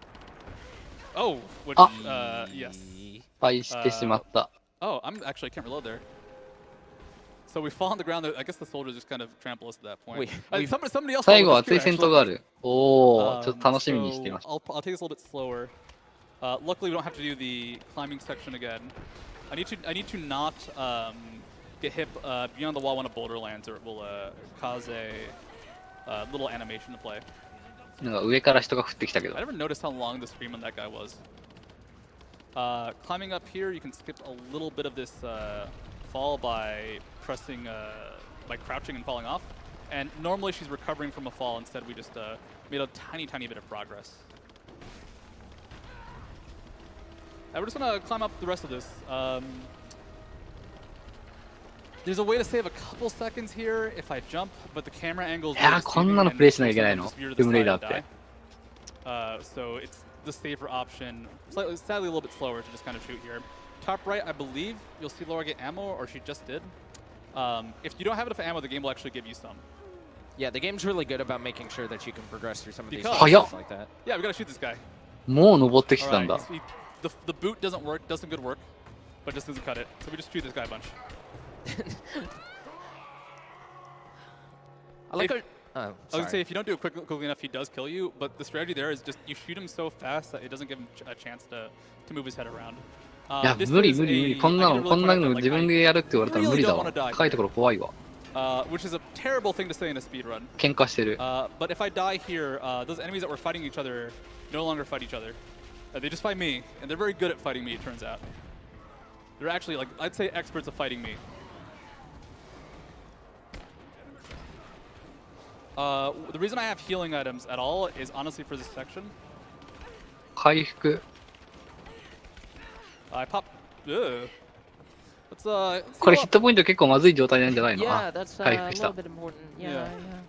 Oh, which, yes. 失敗してしまった。 Oh, I can't reload there. So we fall on the ground. I guess the soldiers just kind of trample us at that point. Somebody else. 最後は熱い戦闘がある。おお、ちょっと楽しみにしていました。 I'll take this a little bit slower. Luckily, we don't have to do the climbing section again. I need to not get hit beyond the wall when a boulder lands, or it will cause a little animation to play. なんか上から人が降ってきたけど。 I never noticed how long the scream on that guy was. Climbing up here, you can skip a little bit of this fall by pressing, by crouching and falling off. And normally she's recovering from a fall. Instead, we just made a tiny bit of progress. We're just gonna climb up the rest of this. There's a way to save a couple seconds here if I jump, but the camera angle is いや、こんなのプレイしなきゃいけないの。トゥームレイダーって。So it's the safer option. Sadly, a little bit slower to just kind of shoot here. Top right, I believe you'll see Laura get ammo, or she just did. If you don't have enough ammo, the game will actually give you some. Yeah, the game's really good about making sure that you can progress through some of these Because- stuff like that. Yeah, we gotta shoot this guy. もう登ってきてたん Alright, だ。 the boot doesn't work, does some good work, but just doesn't cut it. So we just shoot this guy a bunch. I like If- our, I was gonna say, if you don't do it quickly enough, he does kill you. But the strategy there is just you shoot him so fast that it doesn't give him a chance to move his head around. いや、無理無理無理。こんなの自分でやるって言われたら無理だわ。高いところ怖いわ。 Which is a terrible thing to say in a speedrun. 喧嘩してる。 But if I die here, those enemies that were fighting each other no longer fight each other. They just fight me, and they're very good at fighting me, it turns out. They're actually, like, I'd say experts of fighting me. The reason I have healing items at all is honestly for this section. 回復。 I pop. Ugh. Let's これヒットポイント結構まずい状態なんじゃないの？ Yeah, あ、 that's 回 a 復し little た。 bit important. Yeah,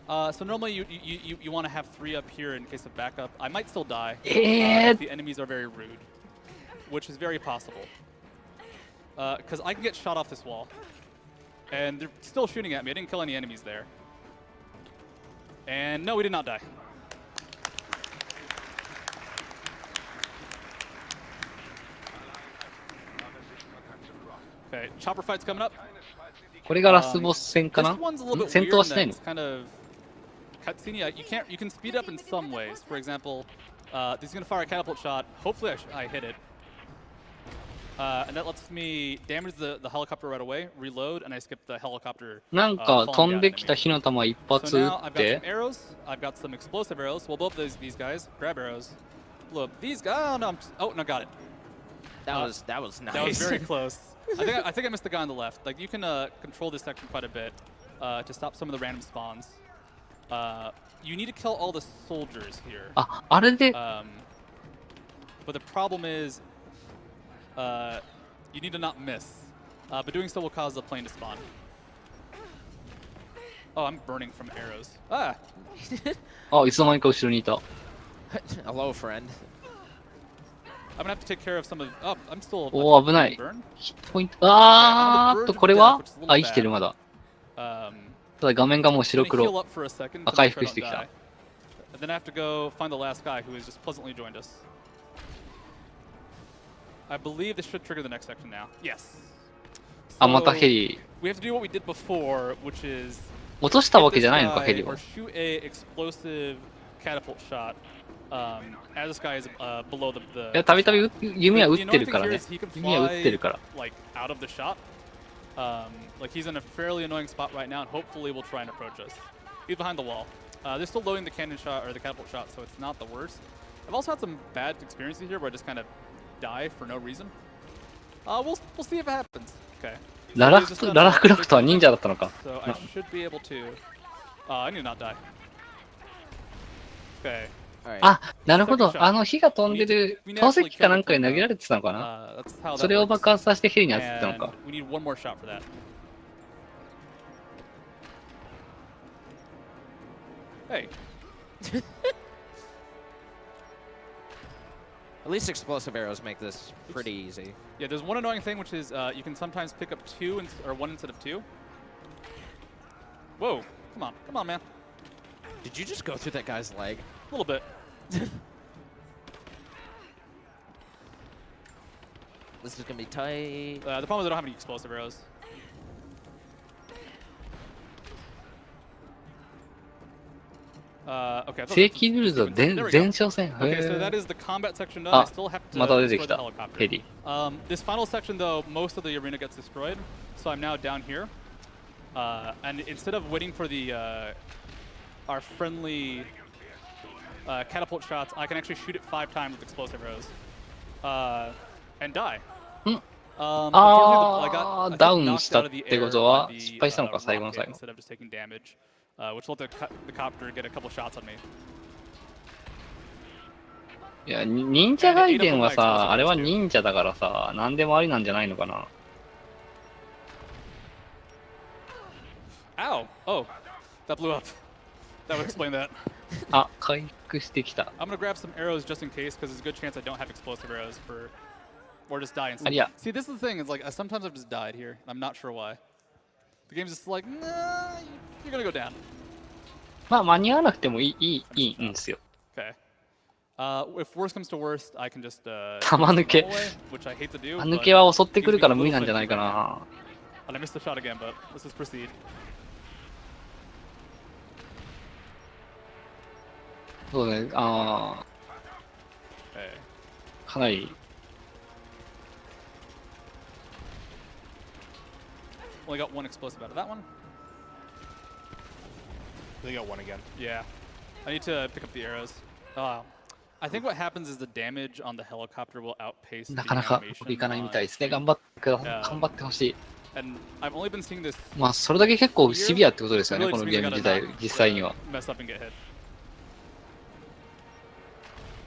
yeah. So normally you want to have 3 up here in case of backup. I might still die. Eh. If the enemies are very rude, which is very possible. Because I can get shot off this wall, and they're still shooting at me. I didn't kill any enemies there. And no, we did not die. Okay, chopper fight's coming up. これがラスボス戦かな？ This one's a little bit 戦 weird 闘は in しない that の？ it's kind of cutscene. You can speed up in some ways. For example, this is gonna fire a catapult shot. Hopefully I hit it. And that lets me damage the helicopter right away, reload, and I skip the helicopter. なんか飛んできた火の玉一 So 発撃 now っ I've got て some arrows. I've got some explosive arrows. We'll blow up these guys. Grab arrows. Blow up these guys. Oh no! Oh no! Got it. That was nice. That was very close. I think I missed the guy on the left. Like you can control this section quite a bit to stop some of the random spawns. You need to kill all the soldiers here. あ、あれで But the problem is, you need to not miss. But doing so will cause the plane to spawn. Oh, I'm burning from arrows. Ah! あ、いつの間にか後ろにいた。 Hello, friend. I'm gonna have to take care of some of. Oh, I'm still. おお、危ない。 Burn. ヒットポイント。あーっと、これはあ、生きてるまだ。 Um, ただ画面がもう白 Gonna heal 黒。 up for a second. あ、回復してきた。 And then I have to go find the last guy who has just pleasantly joined us. I believe this should trigger the next section now. Yes. あ、また So, ヘリ。 we have to do what we did before, which is 落としたわ hit けじ this ゃないのか、ヘ guy リ or を。 shoot a explosive catapult shot as this guy is below the. いや、たびたび弓は撃 The って annoying る thing から here ね is he can。弓は撃ってるから。 like out of the shot. Like he's in a fairly annoying spot right now, and hopefully will try and approach us. He's behind the wall. They're still loading the cannon shot or the catapult shot, so it's not the worst. I've also had some bad experiences here where I just kind of die for no reason. We'll see if it happens. Okay. ララクラフトは忍者だったのか。 So I should be able to. I need to not die. Okay. All right. あ、なるほど。あの火が飛んでる投石機かなんかに投げられてたのかな。 That's how そ that れを works. 爆発させてヘリに当ててたの And か。 we need one more shot for that. Hey. At least explosive arrows make this pretty easy. Yeah, there's one annoying thing, which is you can sometimes pick up or one instead of two. Whoa, come on, man. Did you just go through that guy's leg? A little bit. This is gonna be tight. The problem is I don't have any explosive arrows. Okay. 正規ルールズは前哨戦。 Okay, so that is the combat section done. I still have to また出て destroy き the た。 helicopter. ヘリ。 This final section, though, most of the arena gets destroyed. So I'm now down here. And instead of waiting for the our friendly catapult shots, I can actually shoot it 5 times with explosive arrows and die. あー、ダウンしたってことは失敗したのか、最後の最後。 Instead of just taking damage, which let the copter get a couple shots on me. いや、忍者ガイデンはさ、あれは忍者だからさ、何でもありなんじゃないのかな。Ow! Oh, that blew up. That would explain that. あ、回復してきた。I'm gonna grab some arrows just in case, because there's a good chance I don't have explosive arrows or just die instantly. Yeah. See, this is the thing. It's like sometimes I've just died here. I'm not sure why. The game's just like, nah, you're gonna go down. まあ間に合わなくてもいいんですよ。Okay. If worst comes to worst, I can just 玉抜け。 which I hate to do. 玉抜けは襲ってくるから無理なんじゃないかな。 And I missed the shot again, but let's just proceed. そうね、あー、かなり。Only got one explosive out of that one. They got one again. Yeah. I need to pick up the arrows. I think what happens is the damage on the helicopter will outpace the なかなか僕いかないみたいですね。頑張ってほしい。And I've only been seeing this. まあそれだけ結構シビアってことですよね、このゲーム自体、実際には。Mess up and get hit.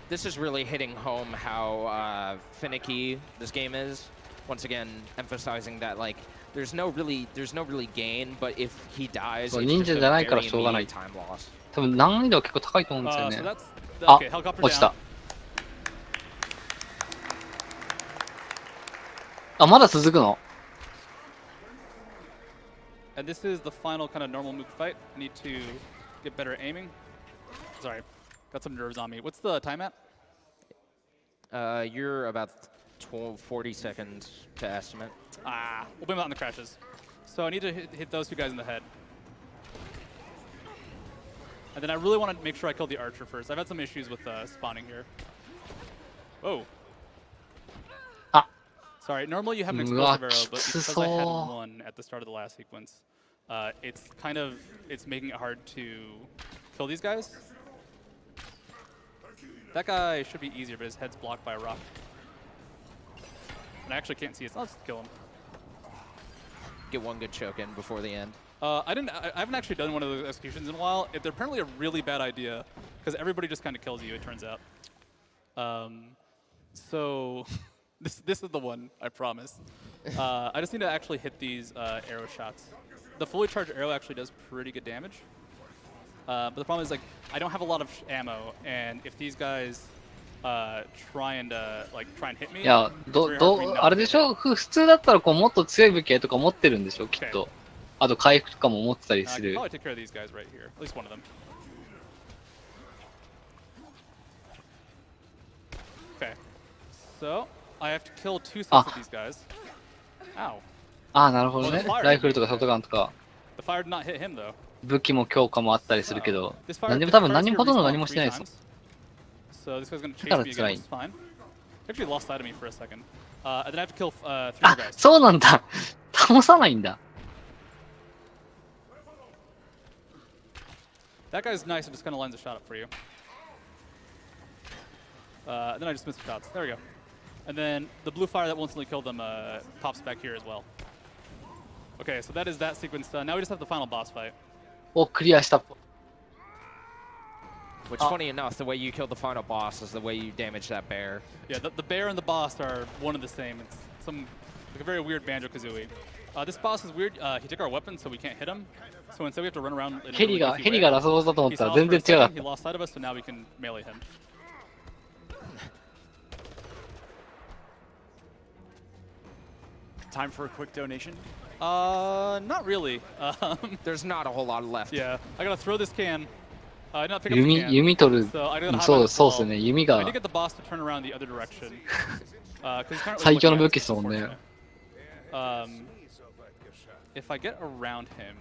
This is really hitting home how finicky this game is. Once again, emphasizing that like there's no really gain, but if he dies, it's just a very immediate time loss. 多分難易度は結構高いと思うんですよね。 So that's あ、 okay, helicopter 落ちた down.。あ、まだ続くの？ And this is the final kind of normal move fight. I need to get better at aiming. Sorry, got some nerves on me. What's the time at? You're about 40 seconds to estimate. We'll blame that on the crashes. So I need to hit those two guys in the head. And then I really want to make sure I kill the archer first. I've had some issues with spawning here. Whoa. Sorry, normally you have an explosive arrow, but because I had one at the start of the last sequence, it's making it hard to kill these guys. That guy should be easier, but his head's blocked by a rock. And I actually can't see it, so let's kill him. Get one good choke in before the end. I haven't actually done one of those executions in a while. They're apparently a really bad idea, because everybody just kind of kills you, it turns out. So this is the one, I promise. I just need to actually hit these arrow shots. The fully charged arrow actually does pretty good damage. But the problem is, like, I don't have a lot of ammo, and if these guys try and hit me, いや、あれでしょ、普通だったらこうもっと強い武器とか持ってるんでしょ、きっと。あと回復とかも持ってたりする。I can probably take care of these guys right here, at least one of them. Okay, so I have to kill 2 sets of these guys. Ow. ああ、なるほどね。ライフルとかショットガンとか。 The fire did not hit him though. 武器も強化もあったりするけど、何でも多分ほとんど何もしてないですよ。 So this guy's gonna chase me again, which is fine. Actually lost sight of me for a second. And then I have to kill 3 more guys. そうなんだ。倒さないんだ。 That guy's nice and just kind of lines a shot up for you. Then I just missed the shots. There we go. And then the blue fire that will instantly kill them pops back here as well. Okay, so that is that sequence done. Now we just have the final boss fight. お、クリアした。 Which, funny enough, the way you kill the final boss is the way you damage that bear. Yeah, the bear and the boss are one and the same. It's like a very weird Banjo-Kazooie. This boss is weird. He took our weapon, so we can't hit him. So instead we have to run around. ヘリがラスボスだと思ったら全然違かった。 He lost sight of us, so now we can melee him. Time for a quick donation? Not really. There's not a whole lot left. Yeah, I gotta throw this can. Not pick up the can. 弓取る。 So I gotta hop そう out as そうです well. ね。弓 I が need to get the boss to turn around the other direction. 'Cause he's currently 最強の looking 武 at 器で us, すもんね。 If I get around him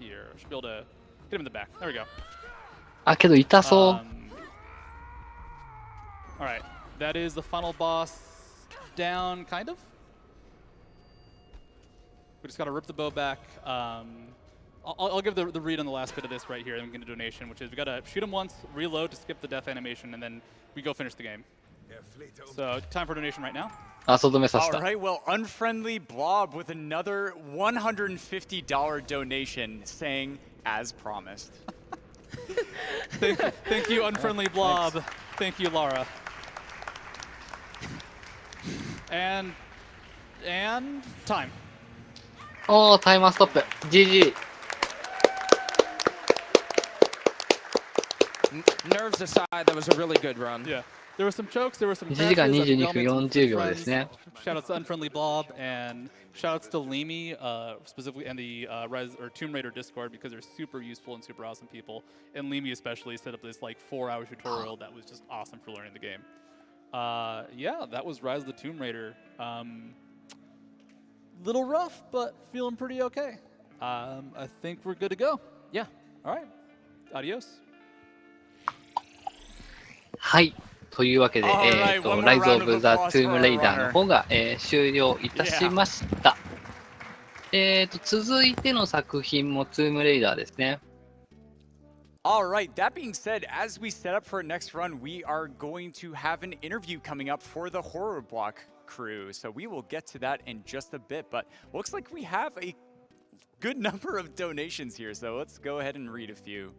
here, I should be able to get him in the back. There we go. あ、けど痛そう。 Alright, that is the final boss down, kind of. We just gotta rip the bow back. I'll give the read on the last bit of this right here and we can do a donation, which is we gotta shoot him once, reload to skip the death animation, and then we go finish the game. So, time for donation right now. 朝止めさせ All た。 right, well, Unfriendly Blob with another $150 donation saying, as promised. Thank you, Unfriendly Blob. Thank you, Lara. And time. おー、タイマーストップ。GG。 Nerves aside, that was a really good run. Yeah. There were some chokes, there were some 1時間 crashes, 22分40秒ですね。 Shoutouts to Unfriendly Blob and shoutouts to Limi, specifically, and the Tomb Raider Discord because they're super useful and super awesome people. And Limi especially set up this like 4-hour tutorial that was just awesome for learning the game. Yeah, that was Rise of the Tomb Raider. Little rough, but feeling pretty okay. I think we're good to go. Yeah. All right. Adios. はい。というわけで、Alright, one more ライズ round オ of ブザ applause トゥーム for レイ our ダー runner. の方が、終了いたしました。続いての作品もトゥームレイダーですね。All right, that being said, as we set up for our next run, we are going to have an interview coming up for the Horror Block crew. So we will get to that in just a bit, but looks like we have a good number of donations here. So let's go ahead and read a few.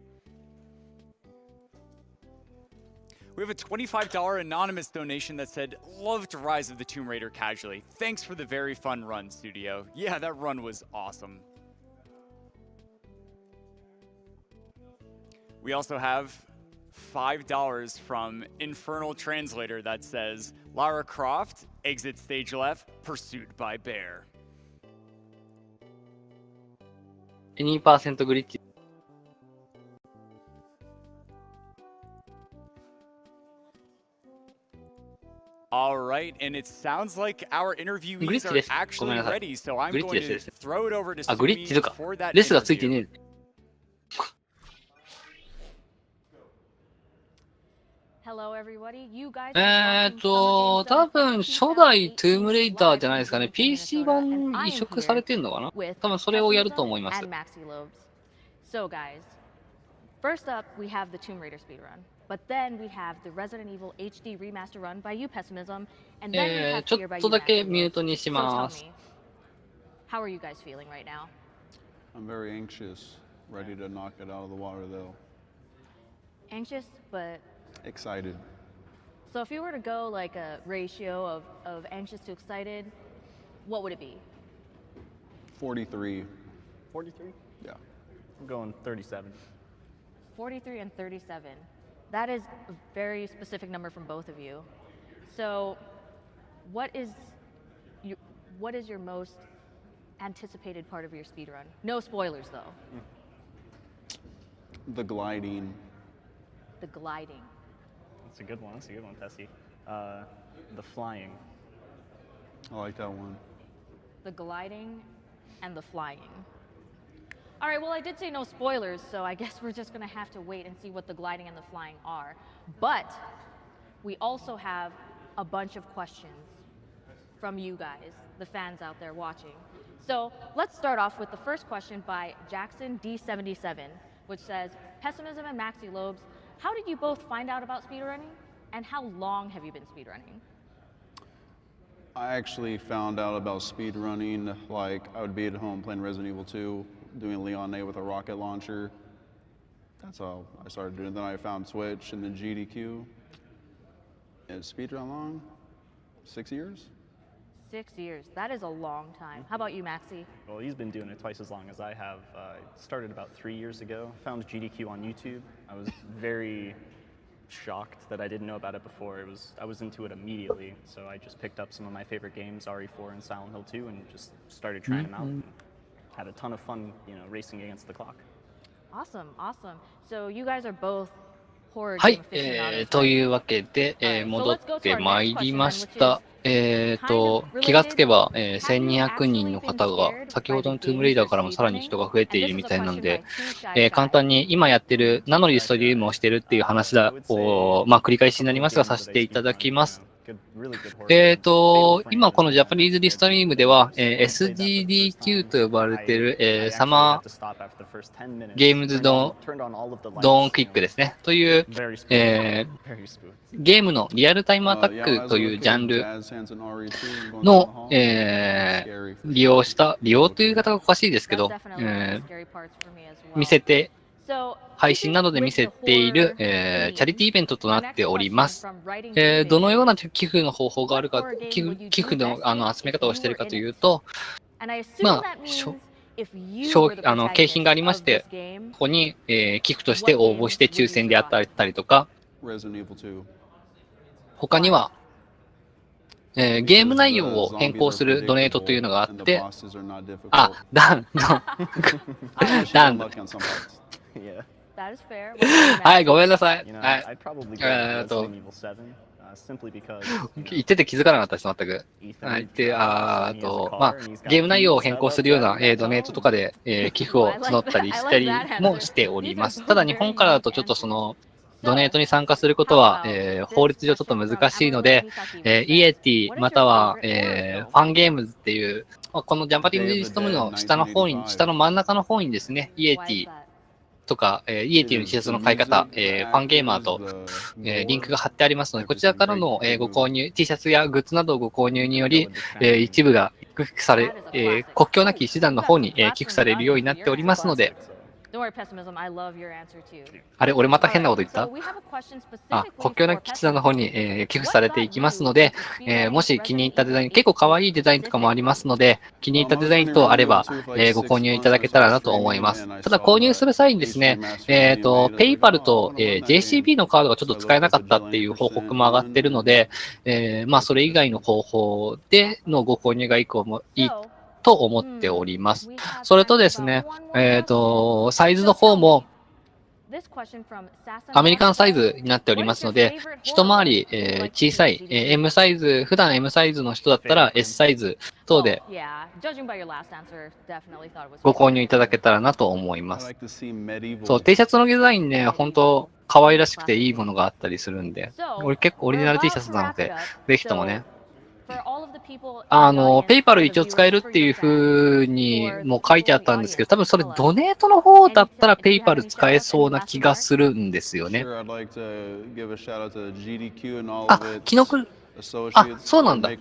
We have a $25 anonymous donation that said, loved Rise of the Tomb Raider casually. Thanks for the very fun run, studio. Yeah, that run was awesome. We also have $5 from Infernal Translator that says, Lara Croft, exit stage left, pursued by bear. 2% グリッチ。All right, and it sounds like our interviewees are actually ready, so I'm going to throw it over to Sumi for that interview. 多分初代トゥームレイダーじゃないですかね。PC 版移植されてんのかな？多分それをやると思います。So guys, first up we have the Tomb Raider speedrun, but then we have the Resident Evil HD remaster run by you Pessimism, and then we haveちょ here by っ you とだけ Maxi ミュー Lobes. トにし So ま tell す。 me, how are you guys feeling right now? I'm very anxious, ready to knock it out of the water though. Anxious, but Excited. so if you were to go like a ratio of anxious to excited, what would it be? 43. 43? Yeah. I'm going 37. 43 and 37. That is a very specific number from both of you. So, what is your most anticipated part of your speedrun? No spoilers though. The gliding. The gliding. That's a good one. That's a good one, Tessie. The flying. I like that one. The gliding and the flying. All right, well, I did say no spoilers, so I guess we're just gonna have to wait and see what the gliding and the flying are. But we also have a bunch of questions from you guys, the fans out there watching. So let's start off with the first question by Jackson D77, which says, Pessimism and Maxi Lobes, how did you both find out about speedrunning, and how long have you been speedrunning? I actually found out about speedrunning, like I would be at home playing Resident Evil 2, doing Leon A with a rocket launcher. That's how I started doing it. Then I found Twitch and then GDQ. And speedrun long? 6 years? 6 years. That is a long time. How about you, Maxi? Well, he's been doing it twice as long as I have. Started about 3 years ago. Found GDQ on YouTube. I was very shocked that I didn't know about it before. I was into it immediately, so I just picked up some of my favorite games, RE4 and Silent Hill 2, and just started trying them out. And had a ton of fun, racing against the clock. Awesome, awesome. So you guys are both horror はい game aficionados, と right? いうわけで、 Alright, so 戻 let's go っ to て our まい next り question ま then, し which た。 is 気がつけば、 have you 1200人の actually 方 been が、 scared 先ほ by ど the のトゥーム games レイダ you're ーからもさらに speedrunning? 人が増えて And いる this み is た a いなん question で、 by Two Shy 簡 Guy. 単に今やってる、なのリストリームをしてるっていう話を、まあ繰り返しになりますが、させていただきます。今このジャパニーズリストリームでは、SGDQ と呼ばれている、サマーゲームズドーンクイックですね。という、ゲームのリアルタイムアタックというジャンルの、利用という言い方がおかしいですけど、見せて、配信などで見せている、チャリティーイベントとなっております。どのような寄付の方法があるか、寄付の集め方をしているかというと、まあ、景品がありまして、ここに、寄付として応募して抽選であったりとか、他には、ゲーム内容を変更するドネートというのがあって、はい、ごめんなさい。はい。言ってて気づかなかったです、全く。はい。で、まあ、ゲーム内容を変更するような、ドネートとかで、寄付を募ったりしたりもしております。ただ、日本からだとちょっとドネートに参加することは、法律上ちょっと難しいので、イエティまたは、ファンゲームズっていう、このジャパニーズリストの下の真ん中の方にですね、イエティとか、イエティの T シャツの買い方、ファンゲーマーと、リンクが貼ってありますので、こちらからの、ご購入、T シャツやグッズなどをご購入により、一部が寄付され、国境なき医師団の方に、寄付されるようになっておりますので、あれ、俺また変なこと言った？国境なき騎士団の方に、寄付されていきますので、もし気に入ったデザイン、結構可愛いデザインとかもありますので、気に入ったデザイン等あれば、ご購入いただけたらなと思います。ただ購入する際にですね、ペイパルと、JCB のカードがちょっと使えなかったっていう報告も上がっているので、まあそれ以外の方法でのご購入がいいと思っております。それとですね、サイズの方も、アメリカンサイズになっておりますので、一回り、小さい、M サイズ、普段 M サイズの人だったら S サイズ等でご購入いただけたらなと思います。そう、T シャツのデザインね、本当可愛らしくていいものがあったりするんで、俺結構オリジナル T シャツなので、ぜひともね、ペイパル一応使えるっていう風にも書いてあったんですけど、多分それドネートの方だったらペイパル使えそうな気がするんですよね。キノク、そうなんだ。国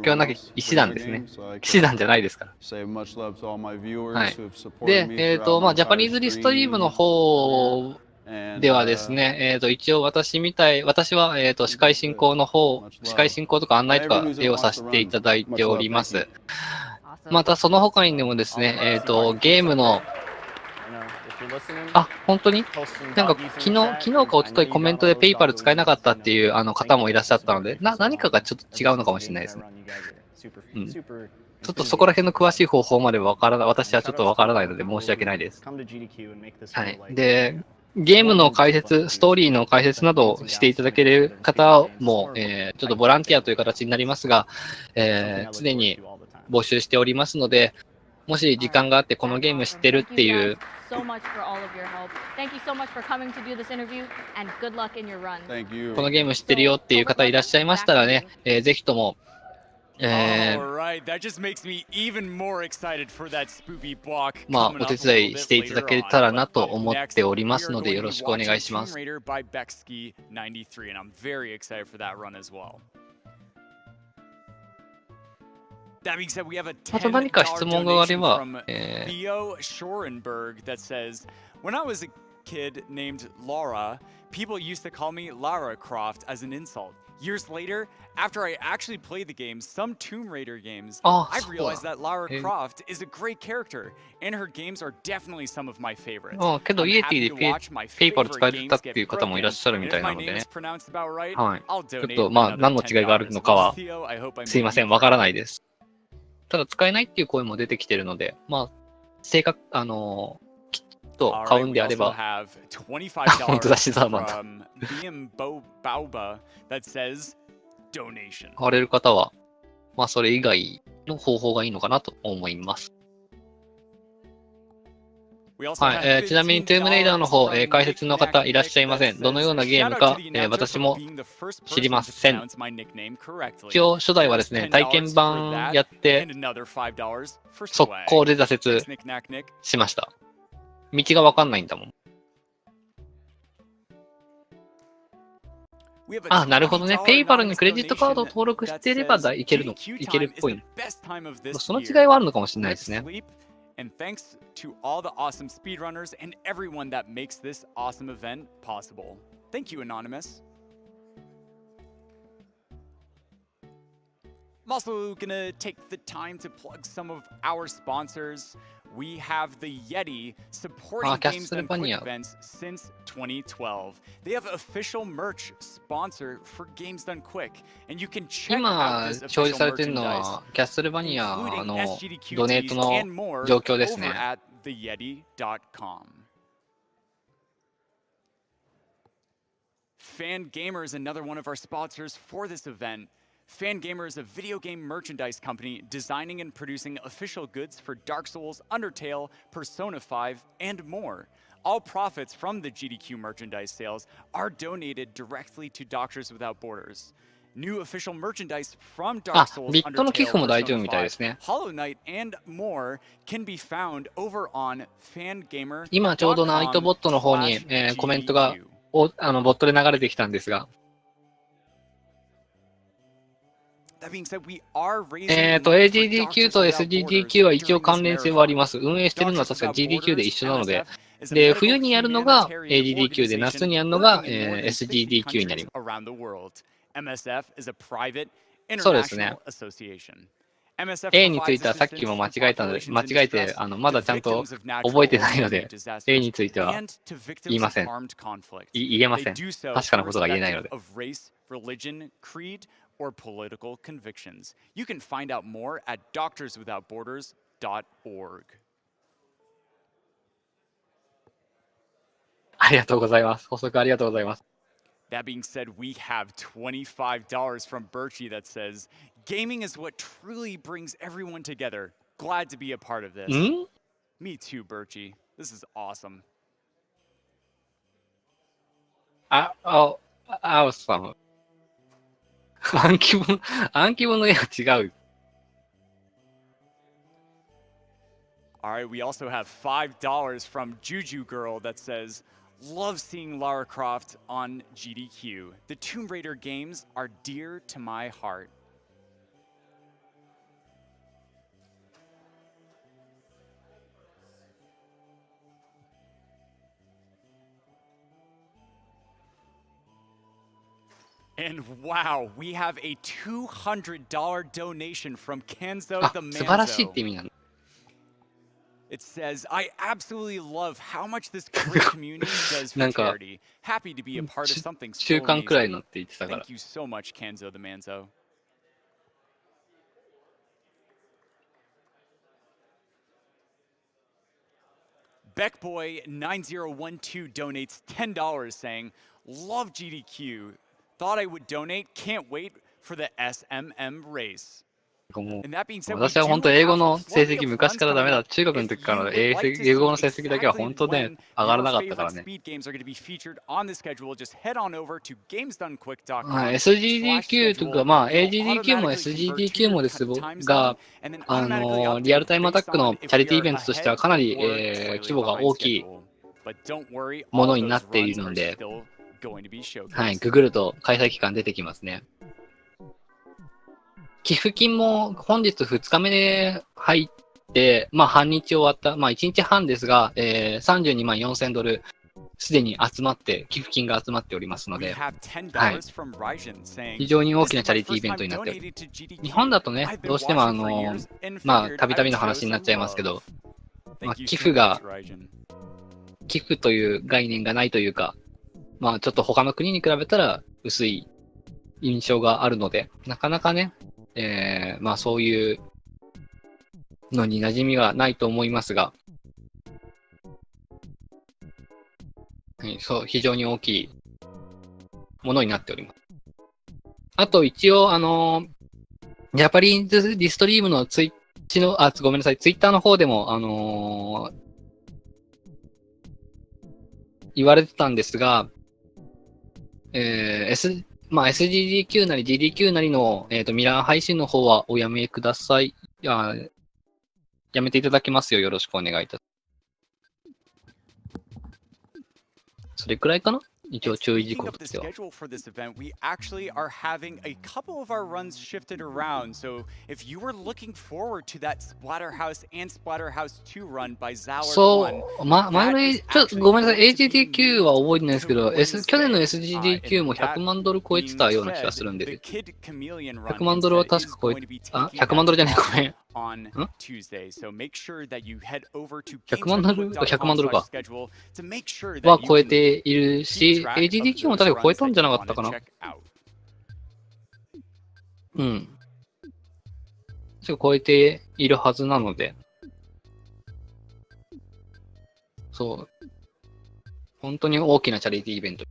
境なき騎士団ですね。騎士団じゃないですから。はい。で、まあ、ジャパニーズリストリームの方ではですね、一応私は、司会進行とか案内とかをさせていただいております。またその他にでもですね、ゲームの、本当になんか昨日か一昨日コメントでペイパル使えなかったっていう方もいらっしゃったので、何かがちょっと違うのかもしれないですね。うん。ちょっとそこら辺の詳しい方法まで私はちょっとわからないので申し訳ないです。はい。で、ゲームの解説、ストーリーの解説などをしていただける方も、ちょっとボランティアという形になりますが、常に募集しておりますので、もし時間があってこのゲーム知ってるっていう、このゲーム知ってるよっていう方いらっしゃいましたらね、ぜひとも、まあ、お手伝いしていただけたらなと思っておりますので、よろしくお願いします。また何か質問があれば、When I was a kid named Laura, people used to call me Lara Croft as an insult. Years later, after I actually played the game, some Tomb Raider games, あ、 I've そう realized だ。 that Lara え Croft is a great character, and her games are definitely some of my favorites. あ、けど I'm イエティ happy で to watch my ペイパル favorite 使えた games って get いう方もいらっ broken, しゃるみ and た if いな my の name で is ね。pronounced about right, はい。 I'll ちょっ donate と、まあ、 another 何の違いがあるのかは、 $10. Theo, I hope I'm すいませ making ん、 you わから proud. ないです。ただ、使えないっていう声も出てきてるので、まあ、正確、きっと All 買う right, ん we であれ also ば、 have 本当だ、 $25 シザーマンだ。 from Bauba that says donation. 買われる方は、まあ、それ以外の方法がいいのかなと思います。We also はい、 have ちなみに、トゥームレイダーの方、 $15 解説の方いらっしゃいません。 that どのような says, ゲーム "Shout out か to the、announcer 私 for も being the first 知りま person to せん。 pronounce my nickname correctly." 一応、初代はですね、 Here's 体験 $10 for 版 that やって and another $5 for 速 swag. 攻で挫 Thanks, 折 Nick Knack Nick. しました。道がわかんないんだもん。 We have a あ、なるほどね。 $20 ペイパルに anonymous クレジットカードを donation 登録し that ていれば says いけるの、 GDQ いけるっ time ぽ is い the。best time of this その違い year. はあるのかもしれないで Let's すね。 sleep, and thanks to all the awesome speedrunners and everyone that makes this awesome event possible. Thank you, Anonymous. I'm also gonna take the time to plug some of our sponsors. We have the Yeti supporting Games Done Quick Castlevania. events since 2012. They have official merch sponsor for Games Done Quick, and you can check 今 out this 表示 official されてるの merchandise, は、キャッスルバニア including の SGDQ ドネート tees の and more 状況です over ね。 at theyeti.com. Fangamer is another one of our sponsors for this event. Fangamer is a video game merchandise company designing and producing official goods for Dark Souls, Undertale, Persona 5, and more. All profits from the GDQ merchandise sales are donated directly to Doctors Without Borders. New official merchandise from あ、 Dark Souls, ビットの寄付 Undertale, も大丈夫 Persona みたいで 5, すね。 Hollow Knight, and more can be found over on Fangamer.com/GDQ. 今ちょうどナイトボットの方に、コメントがボットで流れてきたんですが、That being said, we are raising money for AGDQ と Doctors Without SGDQ は Borders 一応 during 関 this 連性はあり marathon. ます。運営してるのは Doctors 確か Without GDQ で Borders, 一緒なので、 MSF, is a で、 medical 冬にやるのが humanitarian AGDQ で、 organization 夏にやるのが、 working in more than 60 SGDQ になり countries ます。 around the world. MSF is a private そうですね。 international association. MSF A につい provides てはさっき assistance も間 to 違えたので、 populations 間 in 違えて、 distress, まだ to ちゃんと victims of natural 覚えて or ないの man-made で、A disasters, については and to 言い victims ま of せん。 armed conflict. 言えませ They ん。 do so 確かなことが言えないの irrespective で。 of race, religion, creed, or political convictions. You can find out more at doctorswithoutborders.org. ありがとうございます。補足ありがとうございます。That being said, we have $25 from Birchie that says, "Gaming is what truly brings everyone together. Glad to be a part of this." ん Me too, Birchie. This is awesome. 青さん。暗記本の絵は違う。All right, we also have $5 from Juju Girl that says, "Love seeing Lara Croft on GDQ. The Tomb Raider games are dear to my heart." And wow, we have a $200 donation from Kenzo あ、 the 素晴らしいっ Manzo. て意味なの。 It says, "I absolutely love how much this great community does for なんか、 charity. Happy to be a part of something 中 so 間くらい amazing. のって言ってたから。 Thank you so much, Kenzo the Manzo." Beckboy9012 donates $10 saying, "Love GDQ. Thought I would donate. Can't wait for the SMM race." もう And that being said, we 私は do 本当英語 have の成 plenty 績 of 昔 funds からダメ coming だ。 up. 中学の If 時から you の would like to 英語 see の成績だけは exactly 本当ね、 when 上がら your なかったから favorite ね。 speed games are going to be featured on the schedule, just head on over to gamesdonequick.com. はい、SGDQ とか、まあ AGDQ も SGDQ もですが、リアルタイムアタックのチャリティーイベントとしてはかなり、規模が大きいものになっているので、はい、ググると開催期間出てきますね。寄付金も本日2日目で入って、まあ半日終わった、まあ1日半ですが、32万4000ドルすでに集まって、寄付金が集まっておりますの We で、 have $10 はい。 from Ryzen saying, 非常に大き "This な is チャ my リティーイ first ベント time になっており donating ます。 to 日本 GDQ. だとね、 I've ど been うしても watching for years and まあ、 figured た I びた would びの show 話になっ some ちゃいますけ love." ど、まあ、 Thank you 寄 so 付が、 much, Ryzen. 寄付という概念がないというか、まあ、ちょっと他の国に比べたら薄い印象があるので、なかなかね、まあそういうのに馴染みはないと思いますが、はい、そう、非常に大きいものになっております。あと一応、ジャパニーズリストリームのツイッチの、ごめんなさい、ツイッターの方でも、言われてたんですが、まあ、SGDQ なり GDQ なりの、ミラー配信の方はおやめください。やめていただきますよ。よろしくお願いいたします。それくらいかな一応注意事 Speaking 項 of と the しては。 schedule for this event, we actually are having a couple of our runs shifted around. So if you were looking forward to that Splatterhouse and Splatterhouse 2 run by Zallard そ 1, う、前の、that is ちょっと actually ごめんなさ going い。 to be AGDQ は覚えてないですけ moved ど、 to 去年の Wednesday. SGDQ も And 100 that 万ドル超えて being たような気が said, するんで the、Kid Chameleon run 100万ドルは instead 確 is か超え going to て、be 100 taking 万ドルじゃ that ない、ごめん。 on Tuesday. So make sure that you head over to 100万ドル、100万ドルか。 schedule to make sure は that you 超え can ている keep し、 track of AGDQ も those 確か超え runs たん that じゃ you なかった want か to な。 check out. うん。超えているはずなので。そう。本当に大きなチャリティーイベント。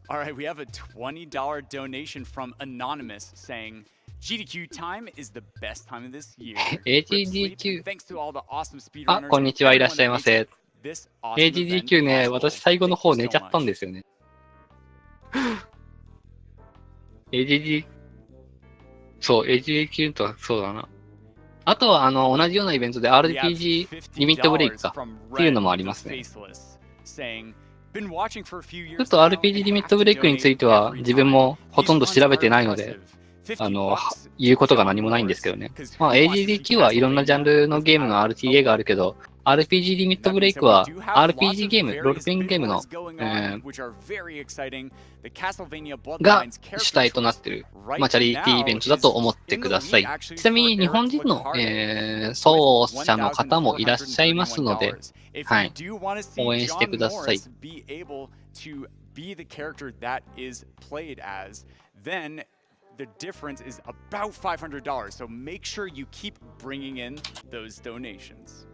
All right, we have a $20 donation from Anonymous saying, GDQ time is the best time of this year. AGDQ。 Thanks to all the awesome あ、 speedrunners こんにちは、いらっしゃいま and せ。 this awesome event AGDQ ね、 possible. 私最後の Thank 方 you 寝 so ちゃったん much. ですよね。AGD、そう、AGDQ とはそうだな。あとは、同じようなイベントで We have RPG リミットブレイクか$50っていうの from もあり Red ます the ね。 Faceless saying, Been watching for a few ちょ years っと now RPG and リミッ have ト to ブレイクに donate ついては every 自分 time. もほとんど These 調 runs べて are ないので、 impressive. $50 言うことが何もないんですけどね。まあ AGDQ はいろんなジャンルのゲームの RTA があるけど、RPG リミットブレイクは RPG ゲーム、ロールプレイングゲームの、が主体となっている、まあ、チャリティーイベントだと思ってください。ちなみに日本人の、奏者の方もいらっしゃいますので、はい、応援してください。be the character that is played as, then the difference is about $500. So make sure you keep bringing in those donations.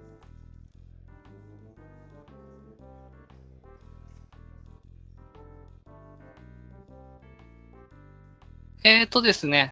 ですね、